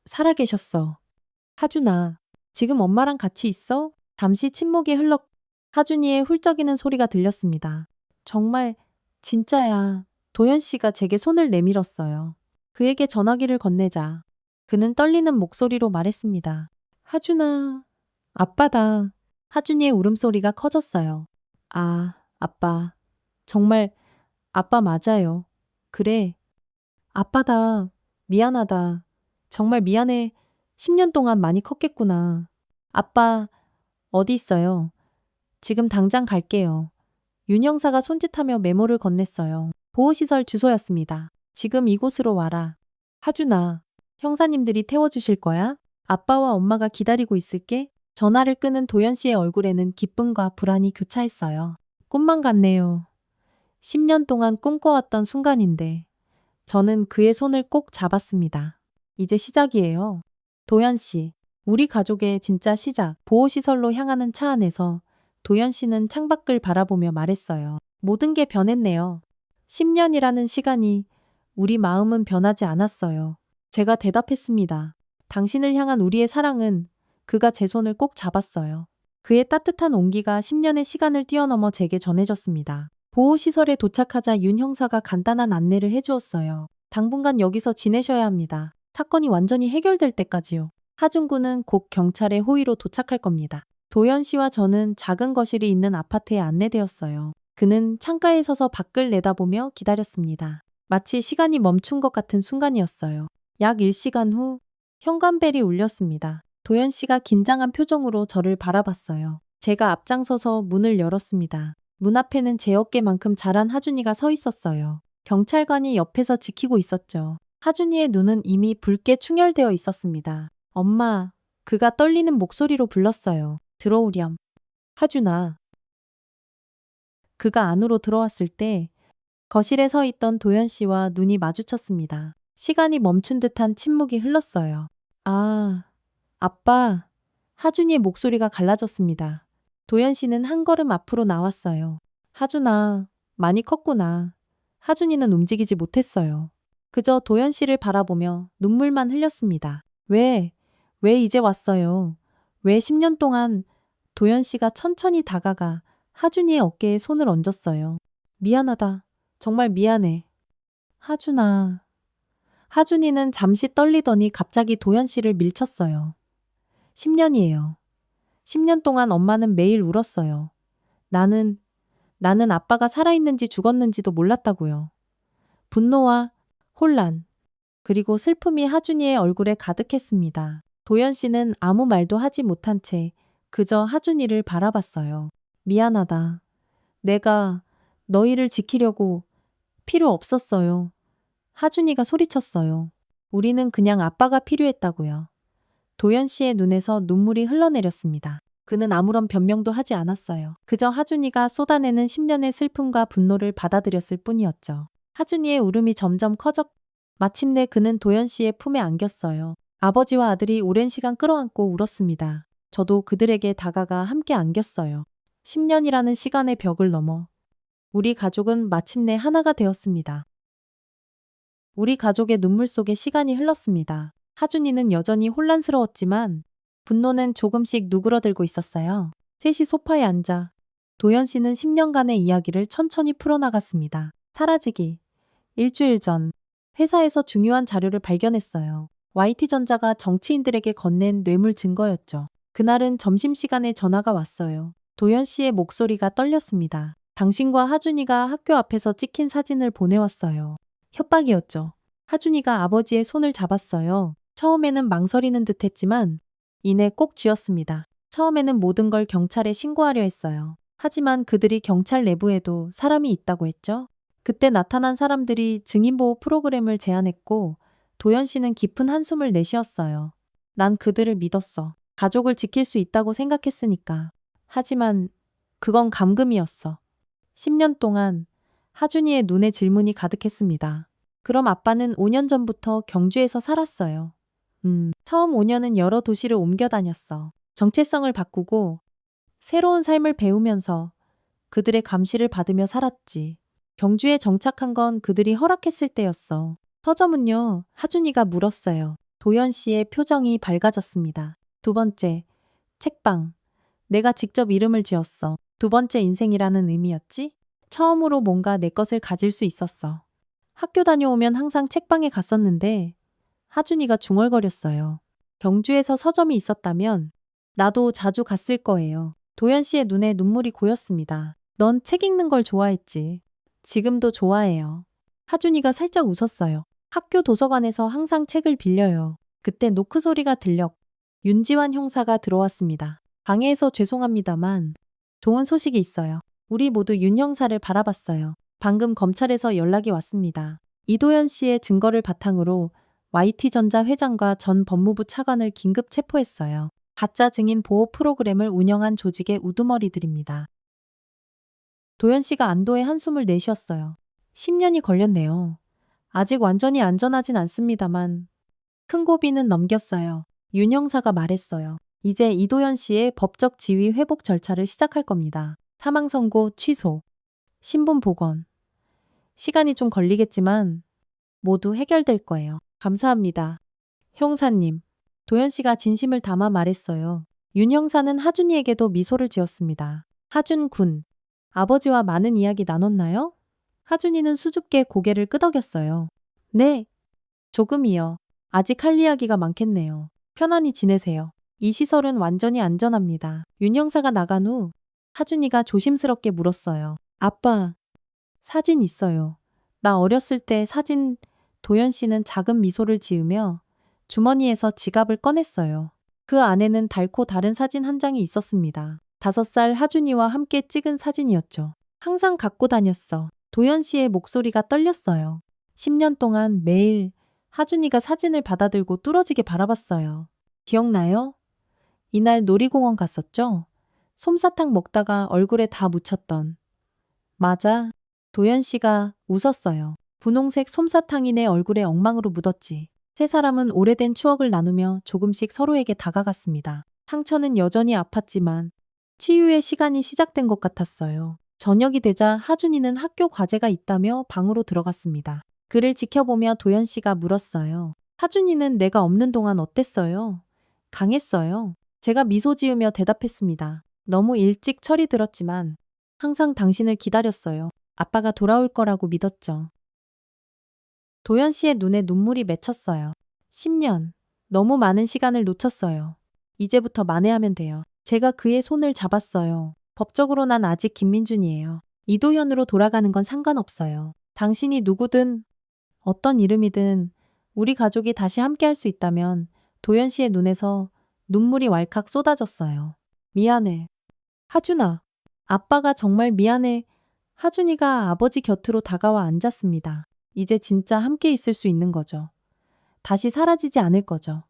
살아계셨어. 하준아, 지금 엄마랑 같이 있어? 잠시 침묵이 흘렀. 하준이의 훌쩍이는 소리가 들렸습니다. 정말 진짜야. 도현 씨가 제게 손을 내밀었어요. 그에게 전화기를 건네자 그는 떨리는 목소리로 말했습니다. 하준아, 아빠다. 하준이의 울음소리가 커졌어요. 아, 아빠. 정말 아빠 맞아요. 그래. 아빠다. 미안하다. 정말 미안해. 10년 동안 많이 컸겠구나. 아빠, 어디 있어요? 지금 당장 갈게요. 윤 형사가 손짓하며 메모를 건넸어요. 보호시설 주소였습니다. 지금 이곳으로 와라. 하준아, 형사님들이 태워주실 거야? 아빠와 엄마가 기다리고 있을게. 전화를 끄는 도연 씨의 얼굴에는 기쁨과 불안이 교차했어요. 꿈만 같네요. 10년 동안 꿈꿔왔던 순간인데 저는 그의 손을 꼭 잡았습니다. 이제 시작이에요. 도연 씨, 우리 가족의 진짜 시작. 보호시설로 향하는 차 안에서 도연 씨는 창밖을 바라보며 말했어요. 모든 게 변했네요. 10년이라는 시간이 우리 마음은 변하지 않았어요. 제가 대답했습니다. 당신을 향한 우리의 사랑은 그가 제 손을 꼭 잡았어요. 그의 따뜻한 온기가 10년의 시간을 뛰어넘어 제게 전해졌습니다. 보호시설에 도착하자 윤 형사가 간단한 안내를 해주었어요. 당분간 여기서 지내셔야 합니다. 사건이 완전히 해결될 때까지요. 하준 군은 곧 경찰의 호위로 도착할 겁니다. 도연 씨와 저는 작은 거실이 있는 아파트에 안내되었어요. 그는 창가에 서서 밖을 내다보며 기다렸습니다. 마치 시간이 멈춘 것 같은 순간이었어요. 약 1시간 후 현관벨이 울렸습니다. 도연 씨가 긴장한 표정으로 저를 바라봤어요. 제가 앞장서서 문을 열었습니다. 문 앞에는 제 어깨만큼 자란 하준이가 서 있었어요. 경찰관이 옆에서 지키고 있었죠. 하준이의 눈은 이미 붉게 충혈되어 있었습니다. 엄마, 그가 떨리는 목소리로 불렀어요. 들어오렴. 하준아. 그가 안으로 들어왔을 때 거실에 서 있던 도연 씨와 눈이 마주쳤습니다. 시간이 멈춘 듯한 침묵이 흘렀어요. 아, 아빠. 하준이의 목소리가 갈라졌습니다. 도연 씨는 한 걸음 앞으로 나왔어요. 하준아, 많이 컸구나. 하준이는 움직이지 못했어요. 그저 도연 씨를 바라보며 눈물만 흘렸습니다. 왜 이제 왔어요? 왜 10년 동안 도연 씨가 천천히 다가가 하준이의 어깨에 손을 얹었어요. 미안하다. 정말 미안해. 하준아. 하준이는 잠시 떨리더니 갑자기 도연 씨를 밀쳤어요. 10년이에요. 10년 동안 엄마는 매일 울었어요. 나는 아빠가 살아있는지 죽었는지도 몰랐다고요. 분노와 혼란, 그리고 슬픔이 하준이의 얼굴에 가득했습니다. 도연 씨는 아무 말도 하지 못한 채 그저 하준이를 바라봤어요. 미안하다. 내가 너희를 지키려고 필요 없었어요. 하준이가 소리쳤어요. 우리는 그냥 아빠가 필요했다고요. 도연 씨의 눈에서 눈물이 흘러내렸습니다. 그는 아무런 변명도 하지 않았어요. 그저 하준이가 쏟아내는 10년의 슬픔과 분노를 받아들였을 뿐이었죠. 하준이의 울음이 점점 커졌. 마침내 그는 도연 씨의 품에 안겼어요. 아버지와 아들이 오랜 시간 끌어안고 울었습니다. 저도 그들에게 다가가 함께 안겼어요. 10년이라는 시간의 벽을 넘어 우리 가족은 마침내 하나가 되었습니다. 우리 가족의 눈물 속에 시간이 흘렀습니다. 하준이는 여전히 혼란스러웠지만 분노는 조금씩 누그러들고 있었어요. 셋이 소파에 앉아 도연 씨는 10년간의 이야기를 천천히 풀어나갔습니다. 사라지기. 일주일 전 회사에서 중요한 자료를 발견했어요. YT전자가 정치인들에게 건넨 뇌물 증거였죠. 그날은 점심시간에 전화가 왔어요. 도연 씨의 목소리가 떨렸습니다. 당신과 하준이가 학교 앞에서 찍힌 사진을 보내왔어요. 협박이었죠. 하준이가 아버지의 손을 잡았어요. 처음에는 망설이는 듯 했지만 이내 꼭 쥐었습니다. 처음에는 모든 걸 경찰에 신고하려 했어요. 하지만 그들이 경찰 내부에도 사람이 있다고 했죠. 그때 나타난 사람들이 증인보호 프로그램을 제안했고 도연 씨는 깊은 한숨을 내쉬었어요. 난 그들을 믿었어. 가족을 지킬 수 있다고 생각했으니까. 하지만 그건 감금이었어. 10년 동안 하준이의 눈에 질문이 가득했습니다. 그럼 아빠는 5년 전부터 경주에서 살았어요. 처음 5년은 여러 도시를 옮겨 다녔어. 정체성을 바꾸고 새로운 삶을 배우면서 그들의 감시를 받으며 살았지. 경주에 정착한 건 그들이 허락했을 때였어. 서점은요? 하준이가 물었어요. 도연 씨의 표정이 밝아졌습니다. 두 번째, 책방. 내가 직접 이름을 지었어. 두 번째 인생이라는 의미였지? 처음으로 뭔가 내 것을 가질 수 있었어. 학교 다녀오면 항상 책방에 갔었는데 하준이가 중얼거렸어요. 경주에서 서점이 있었다면 나도 자주 갔을 거예요. 도연 씨의 눈에 눈물이 고였습니다. 넌 책 읽는 걸 좋아했지. 지금도 좋아해요. 하준이가 살짝 웃었어요. 학교 도서관에서 항상 책을 빌려요. 그때 노크 소리가 들렸고 윤지환 형사가 들어왔습니다. 방해해서 죄송합니다만 좋은 소식이 있어요. 우리 모두 윤 형사를 바라봤어요. 방금 검찰에서 연락이 왔습니다. 이도연 씨의 증거를 바탕으로 YT전자 회장과 전 법무부 차관을 긴급 체포했어요. 가짜 증인 보호 프로그램을 운영한 조직의 우두머리들입니다. 도연 씨가 안도의 한숨을 내쉬었어요. 10년이 걸렸네요. 아직 완전히 안전하진 않습니다만 큰 고비는 넘겼어요. 윤 형사가 말했어요. 이제 이도연 씨의 법적 지위 회복 절차를 시작할 겁니다. 사망 선고 취소, 신분 복원. 시간이 좀 걸리겠지만 모두 해결될 거예요. 감사합니다. 형사님. 도연 씨가 진심을 담아 말했어요. 윤 형사는 하준이에게도 미소를 지었습니다. 하준 군. 아버지와 많은 이야기 나눴나요? 하준이는 수줍게 고개를 끄덕였어요. 네. 조금이요. 아직 할 이야기가 많겠네요. 편안히 지내세요. 이 시설은 완전히 안전합니다. 윤 형사가 나간 후 하준이가 조심스럽게 물었어요. 아빠, 사진 있어요. 나 어렸을 때 사진. 도연 씨는 작은 미소를 지으며 주머니에서 지갑을 꺼냈어요. 그 안에는 달고 다른 사진 한 장이 있었습니다. 5살 하준이와 함께 찍은 사진이었죠. 항상 갖고 다녔어. 도연 씨의 목소리가 떨렸어요. 10년 동안 매일 하준이가 사진을 받아들고 뚫어지게 바라봤어요. 기억나요? 이날 놀이공원 갔었죠? 솜사탕 먹다가 얼굴에 다 묻혔던. 맞아. 도연 씨가 웃었어요. 분홍색 솜사탕이 내 얼굴에 엉망으로 묻었지. 세 사람은 오래된 추억을 나누며 조금씩 서로에게 다가갔습니다. 상처는 여전히 아팠지만 치유의 시간이 시작된 것 같았어요. 저녁이 되자 하준이는 학교 과제가 있다며 방으로 들어갔습니다. 그를 지켜보며 도연 씨가 물었어요. 하준이는 내가 없는 동안 어땠어요? 강했어요. 제가 미소 지으며 대답했습니다. 너무 일찍 철이 들었지만 항상 당신을 기다렸어요. 아빠가 돌아올 거라고 믿었죠. 도연 씨의 눈에 눈물이 맺혔어요. 10년. 너무 많은 시간을 놓쳤어요. 이제부터 만회하면 돼요. 제가 그의 손을 잡았어요. 법적으로 난 아직 김민준이에요. 이도현으로 돌아가는 건 상관없어요. 당신이 누구든 어떤 이름이든 우리 가족이 다시 함께할 수 있다면 도연 씨의 눈에서 눈물이 왈칵 쏟아졌어요. 미안해. 하준아. 아빠가 정말 미안해. 하준이가 아버지 곁으로 다가와 앉았습니다. 이제 진짜 함께 있을 수 있는 거죠. 다시 사라지지 않을 거죠.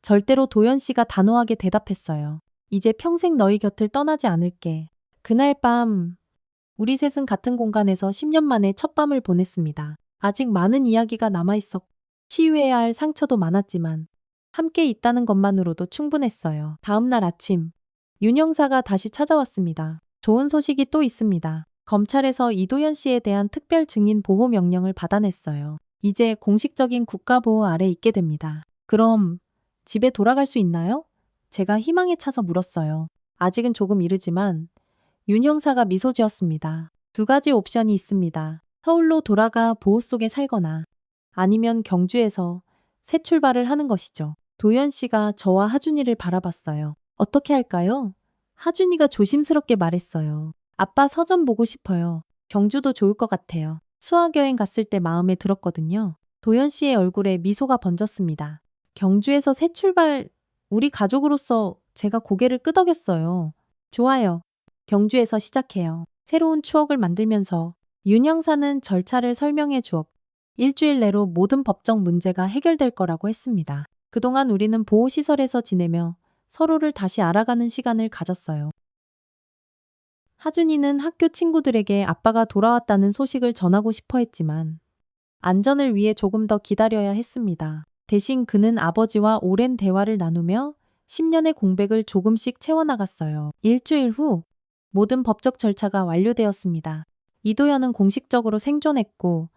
절대로 도연 씨가 단호하게 대답했어요. 이제 평생 너희 곁을 떠나지 않을게. 그날 밤 우리 셋은 같은 공간에서 10년 만에 첫 밤을 보냈습니다. 아직 많은 이야기가 남아있었고 치유해야 할 상처도 많았지만 함께 있다는 것만으로도 충분했어요. 다음 날 아침 윤 형사가 다시 찾아왔습니다. 좋은 소식이 또 있습니다. 검찰에서 이도연 씨에 대한 특별 증인 보호 명령을 받아냈어요. 이제 공식적인 국가보호 아래 있게 됩니다. 그럼 집에 돌아갈 수 있나요? 제가 희망에 차서 물었어요. 아직은 조금 이르지만 윤 형사가 미소 지었습니다. 2가지 옵션이 있습니다. 서울로 돌아가 보호 속에 살거나 아니면 경주에서 새 출발을 하는 것이죠. 도연 씨가 저와 하준이를 바라봤어요. 어떻게 할까요? 하준이가 조심스럽게 말했어요. 아빠 서점 보고 싶어요. 경주도 좋을 것 같아요. 수학여행 갔을 때 마음에 들었거든요. 도연 씨의 얼굴에 미소가 번졌습니다. 경주에서 새 출발, 우리 가족으로서 제가 고개를 끄덕였어요. 좋아요. 경주에서 시작해요. 새로운 추억을 만들면서 윤 형사는 절차를 설명해 주었고 일주일 내로 모든 법적 문제가 해결될 거라고 했습니다. 그동안 우리는 보호시설에서 지내며 서로를 다시 알아가는 시간을 가졌어요. 하준이는 학교 친구들에게 아빠가 돌아왔다는 소식을 전하고 싶어 했지만 안전을 위해 조금 더 기다려야 했습니다. 대신 그는 아버지와 오랜 대화를 나누며 10년의 공백을 조금씩 채워나갔어요. 일주일 후 모든 법적 절차가 완료되었습니다. 이도현은 공식적으로 생존했고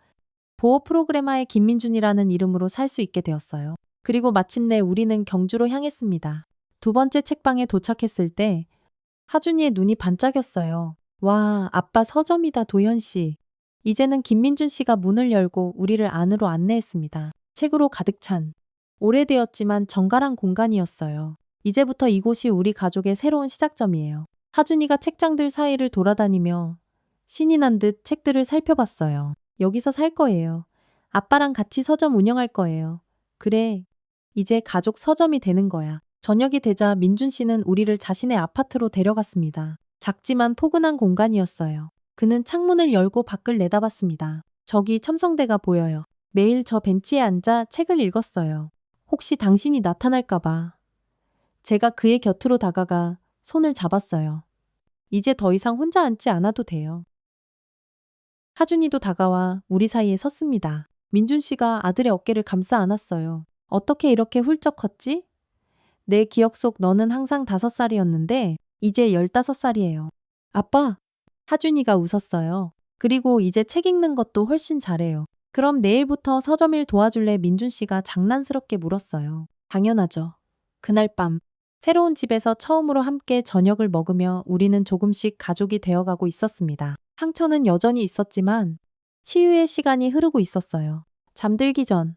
보호 프로그래마의 김민준이라는 이름으로 살 수 있게 되었어요. 그리고 마침내 우리는 경주로 향했습니다. 두 번째 책방에 도착했을 때 하준이의 눈이 반짝였어요. 와, 아빠 서점이다, 도현 씨. 이제는 김민준 씨가 문을 열고 우리를 안으로 안내했습니다. 책으로 가득 찬 오래되었지만 정갈한 공간이었어요. 이제부터 이곳이 우리 가족의 새로운 시작점이에요. 하준이가 책장들 사이를 돌아다니며 신이 난 듯 책들을 살펴봤어요. 여기서 살 거예요. 아빠랑 같이 서점 운영할 거예요. 그래, 이제 가족 서점이 되는 거야. 저녁이 되자 민준 씨는 우리를 자신의 아파트로 데려갔습니다. 작지만 포근한 공간이었어요. 그는 창문을 열고 밖을 내다봤습니다. 저기 첨성대가 보여요. 매일 저 벤치에 앉아 책을 읽었어요. 혹시 당신이 나타날까봐. 제가 그의 곁으로 다가가 손을 잡았어요. 이제 더 이상 혼자 앉지 않아도 돼요. 하준이도 다가와 우리 사이에 섰습니다. 민준 씨가 아들의 어깨를 감싸 안았어요. 어떻게 이렇게 훌쩍 컸지? 내 기억 속 너는 항상 5살이었는데 이제 15살이에요. 아빠! 하준이가 웃었어요. 그리고 이제 책 읽는 것도 훨씬 잘해요. 그럼 내일부터 서점 일 도와줄래? 민준 씨가 장난스럽게 물었어요. 당연하죠. 그날 밤 새로운 집에서 처음으로 함께 저녁을 먹으며 우리는 조금씩 가족이 되어가고 있었습니다. 상처는 여전히 있었지만 치유의 시간이 흐르고 있었어요. 잠들기 전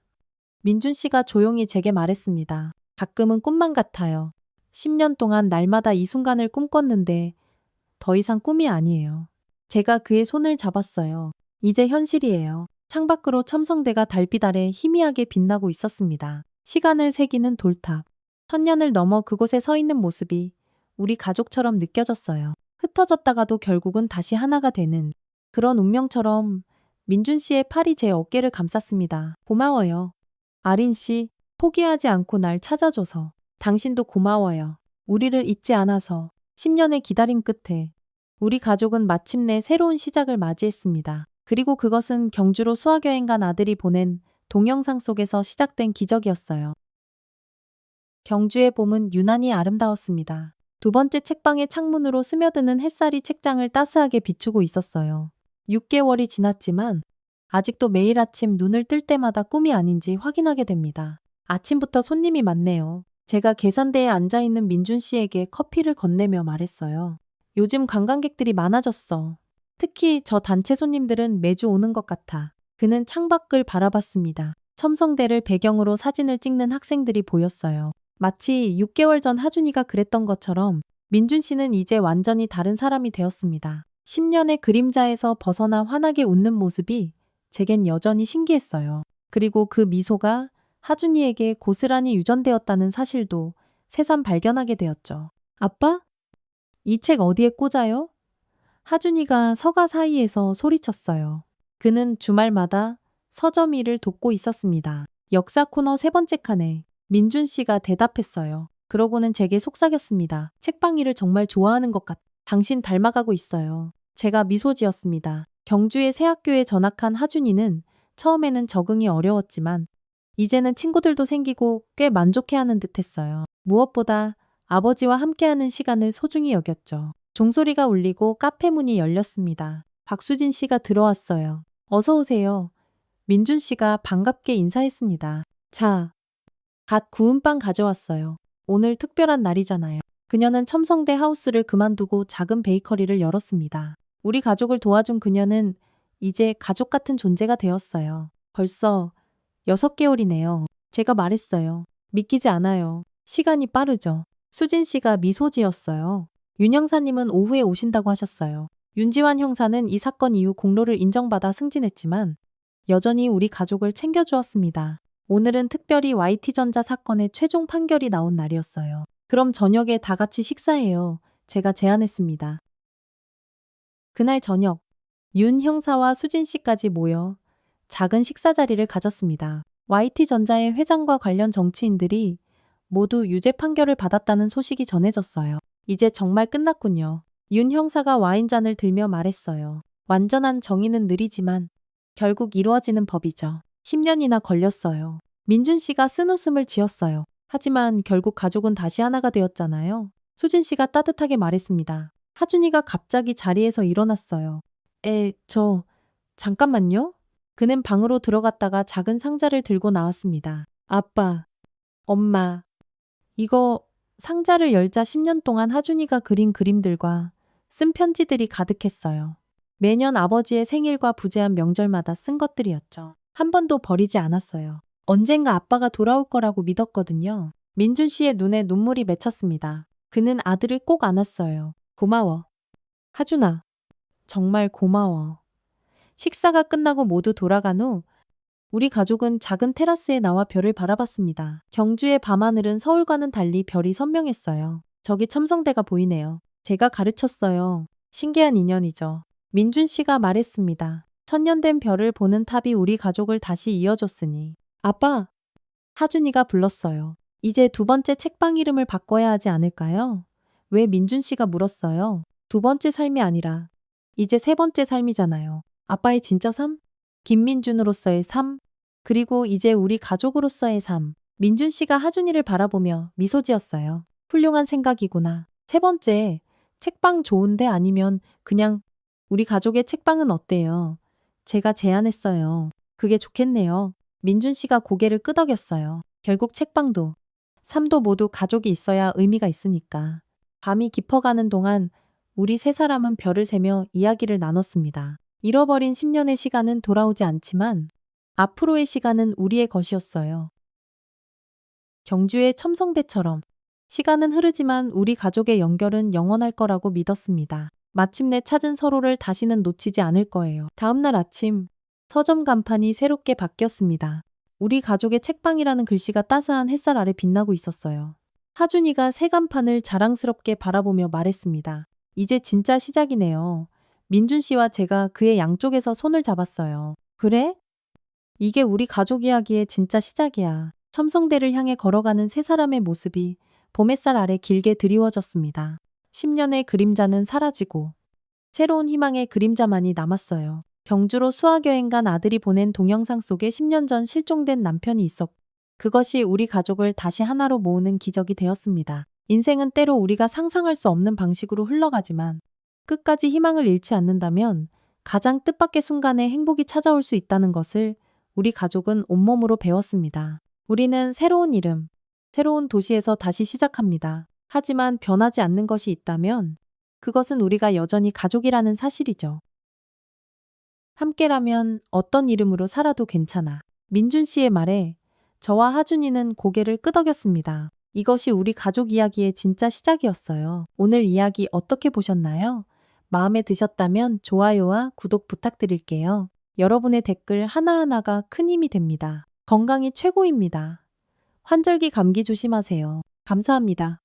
민준 씨가 조용히 제게 말했습니다. 가끔은 꿈만 같아요. 10년 동안 날마다 이 순간을 꿈꿨는데 더 이상 꿈이 아니에요. 제가 그의 손을 잡았어요. 이제 현실이에요. 창밖으로 첨성대가 달빛 아래 희미하게 빛나고 있었습니다. 시간을 새기는 돌탑. 천년을 넘어 그곳에 서 있는 모습이 우리 가족처럼 느껴졌어요. 흩어졌다가도 결국은 다시 하나가 되는 그런 운명처럼 민준 씨의 팔이 제 어깨를 감쌌습니다. 고마워요. 아린 씨, 포기하지 않고 날 찾아줘서. 당신도 고마워요. 우리를 잊지 않아서. 10년의 기다림 끝에 우리 가족은 마침내 새로운 시작을 맞이했습니다. 그리고 그것은 경주로 수학여행 간 아들이 보낸 동영상 속에서 시작된 기적이었어요. 경주의 봄은 유난히 아름다웠습니다. 두 번째 책방의 창문으로 스며드는 햇살이 책장을 따스하게 비추고 있었어요. 6개월이 지났지만 아직도 매일 아침 눈을 뜰 때마다 꿈이 아닌지 확인하게 됩니다. 아침부터 손님이 많네요. 제가 계산대에 앉아있는 민준 씨에게 커피를 건네며 말했어요. 요즘 관광객들이 많아졌어. 특히 저 단체 손님들은 매주 오는 것 같아. 그는 창밖을 바라봤습니다. 첨성대를 배경으로 사진을 찍는 학생들이 보였어요. 마치 6개월 전 하준이가 그랬던 것처럼 민준 씨는 이제 완전히 다른 사람이 되었습니다. 10년의 그림자에서 벗어나 환하게 웃는 모습이 제겐 여전히 신기했어요. 그리고 그 미소가 하준이에게 고스란히 유전되었다는 사실도 새삼 발견하게 되었죠. 아빠? 이 책 어디에 꽂아요? 하준이가 서가 사이에서 소리쳤어요. 그는 주말마다 서점 일을 돕고 있었습니다. 역사 코너 세 번째 칸에 민준 씨가 대답했어요. 그러고는 제게 속삭였습니다. 책방 일을 정말 좋아하는 것 같아. 당신 닮아가고 있어요. 제가 미소 지었습니다. 경주의 새 학교에 전학한 하준이는 처음에는 적응이 어려웠지만 이제는 친구들도 생기고 꽤 만족해하는 듯했어요. 무엇보다 아버지와 함께하는 시간을 소중히 여겼죠. 종소리가 울리고 카페 문이 열렸습니다. 박수진 씨가 들어왔어요. 어서 오세요. 민준 씨가 반갑게 인사했습니다. 자, 갓 구운 빵 가져왔어요. 오늘 특별한 날이잖아요. 그녀는 첨성대 하우스를 그만두고 작은 베이커리를 열었습니다. 우리 가족을 도와준 그녀는 이제 가족 같은 존재가 되었어요. 벌써 6개월이네요. 제가 말했어요. 믿기지 않아요. 시간이 빠르죠. 수진 씨가 미소 지었어요. 윤 형사님은 오후에 오신다고 하셨어요. 윤지환 형사는 이 사건 이후 공로를 인정받아 승진했지만 여전히 우리 가족을 챙겨주었습니다. 오늘은 특별히 YT전자 사건의 최종 판결이 나온 날이었어요. 그럼 저녁에 다 같이 식사해요. 제가 제안했습니다. 그날 저녁, 윤 형사와 수진 씨까지 모여 작은 식사 자리를 가졌습니다. YT전자의 회장과 관련 정치인들이 모두 유죄 판결을 받았다는 소식이 전해졌어요. 이제 정말 끝났군요. 윤 형사가 와인잔을 들며 말했어요. 완전한 정의는 느리지만 결국 이루어지는 법이죠. 10년이나 걸렸어요. 민준 씨가 쓴웃음을 지었어요. 하지만 결국 가족은 다시 하나가 되었잖아요. 수진 씨가 따뜻하게 말했습니다. 하준이가 갑자기 자리에서 일어났어요. 잠깐만요. 그는 방으로 들어갔다가 작은 상자를 들고 나왔습니다. 아빠, 엄마, 이거 상자를 열자 10년 동안 하준이가 그린 그림들과 쓴 편지들이 가득했어요. 매년 아버지의 생일과 부재한 명절마다 쓴 것들이었죠. 한 번도 버리지 않았어요. 언젠가 아빠가 돌아올 거라고 믿었거든요. 민준 씨의 눈에 눈물이 맺혔습니다. 그는 아들을 꼭 안았어요. 고마워. 하준아, 정말 고마워. 식사가 끝나고 모두 돌아간 후 우리 가족은 작은 테라스에 나와 별을 바라봤습니다. 경주의 밤하늘은 서울과는 달리 별이 선명했어요. 저기 첨성대가 보이네요. 제가 가르쳤어요. 신기한 인연이죠. 민준 씨가 말했습니다. 천년된 별을 보는 탑이 우리 가족을 다시 이어줬으니. 아빠! 하준이가 불렀어요. 이제 두 번째 책방 이름을 바꿔야 하지 않을까요? 왜 민준 씨가 물었어요. 두 번째 삶이 아니라 이제 세 번째 삶이잖아요. 아빠의 진짜 삶? 김민준으로서의 삶? 그리고 이제 우리 가족으로서의 삶. 민준 씨가 하준이를 바라보며 미소 지었어요. 훌륭한 생각이구나. 세 번째, 책방 좋은데 아니면 그냥 우리 가족의 책방은 어때요? 제가 제안했어요. 그게 좋겠네요. 민준 씨가 고개를 끄덕였어요. 결국 책방도, 삶도 모두 가족이 있어야 의미가 있으니까. 밤이 깊어가는 동안 우리 세 사람은 별을 세며 이야기를 나눴습니다. 잃어버린 10년의 시간은 돌아오지 않지만 앞으로의 시간은 우리의 것이었어요. 경주의 첨성대처럼 시간은 흐르지만 우리 가족의 연결은 영원할 거라고 믿었습니다. 마침내 찾은 서로를 다시는 놓치지 않을 거예요. 다음날 아침 서점 간판이 새롭게 바뀌었습니다. 우리 가족의 책방이라는 글씨가 따스한 햇살 아래 빛나고 있었어요. 하준이가 새 간판을 자랑스럽게 바라보며 말했습니다. 이제 진짜 시작이네요. 민준 씨와 제가 그의 양쪽에서 손을 잡았어요. 그래? 이게 우리 가족 이야기의 진짜 시작이야. 첨성대를 향해 걸어가는 세 사람의 모습이 봄 햇살 아래 길게 드리워졌습니다. 10년의 그림자는 사라지고 새로운 희망의 그림자만이 남았어요. 경주로 수학여행 간 아들이 보낸 동영상 속에 10년 전 실종된 남편이 있었고 그것이 우리 가족을 다시 하나로 모으는 기적이 되었습니다. 인생은 때로 우리가 상상할 수 없는 방식으로 흘러가지만 끝까지 희망을 잃지 않는다면 가장 뜻밖의 순간에 행복이 찾아올 수 있다는 것을 우리 가족은 온몸으로 배웠습니다. 우리는 새로운 이름, 새로운 도시에서 다시 시작합니다. 하지만 변하지 않는 것이 있다면 그것은 우리가 여전히 가족이라는 사실이죠. 함께라면 어떤 이름으로 살아도 괜찮아. 민준 씨의 말에 저와 하준이는 고개를 끄덕였습니다. 이것이 우리 가족 이야기의 진짜 시작이었어요. 오늘 이야기 어떻게 보셨나요? 마음에 드셨다면 좋아요와 구독 부탁드릴게요. 여러분의 댓글 하나하나가 큰 힘이 됩니다. 건강이 최고입니다. 환절기 감기 조심하세요. 감사합니다.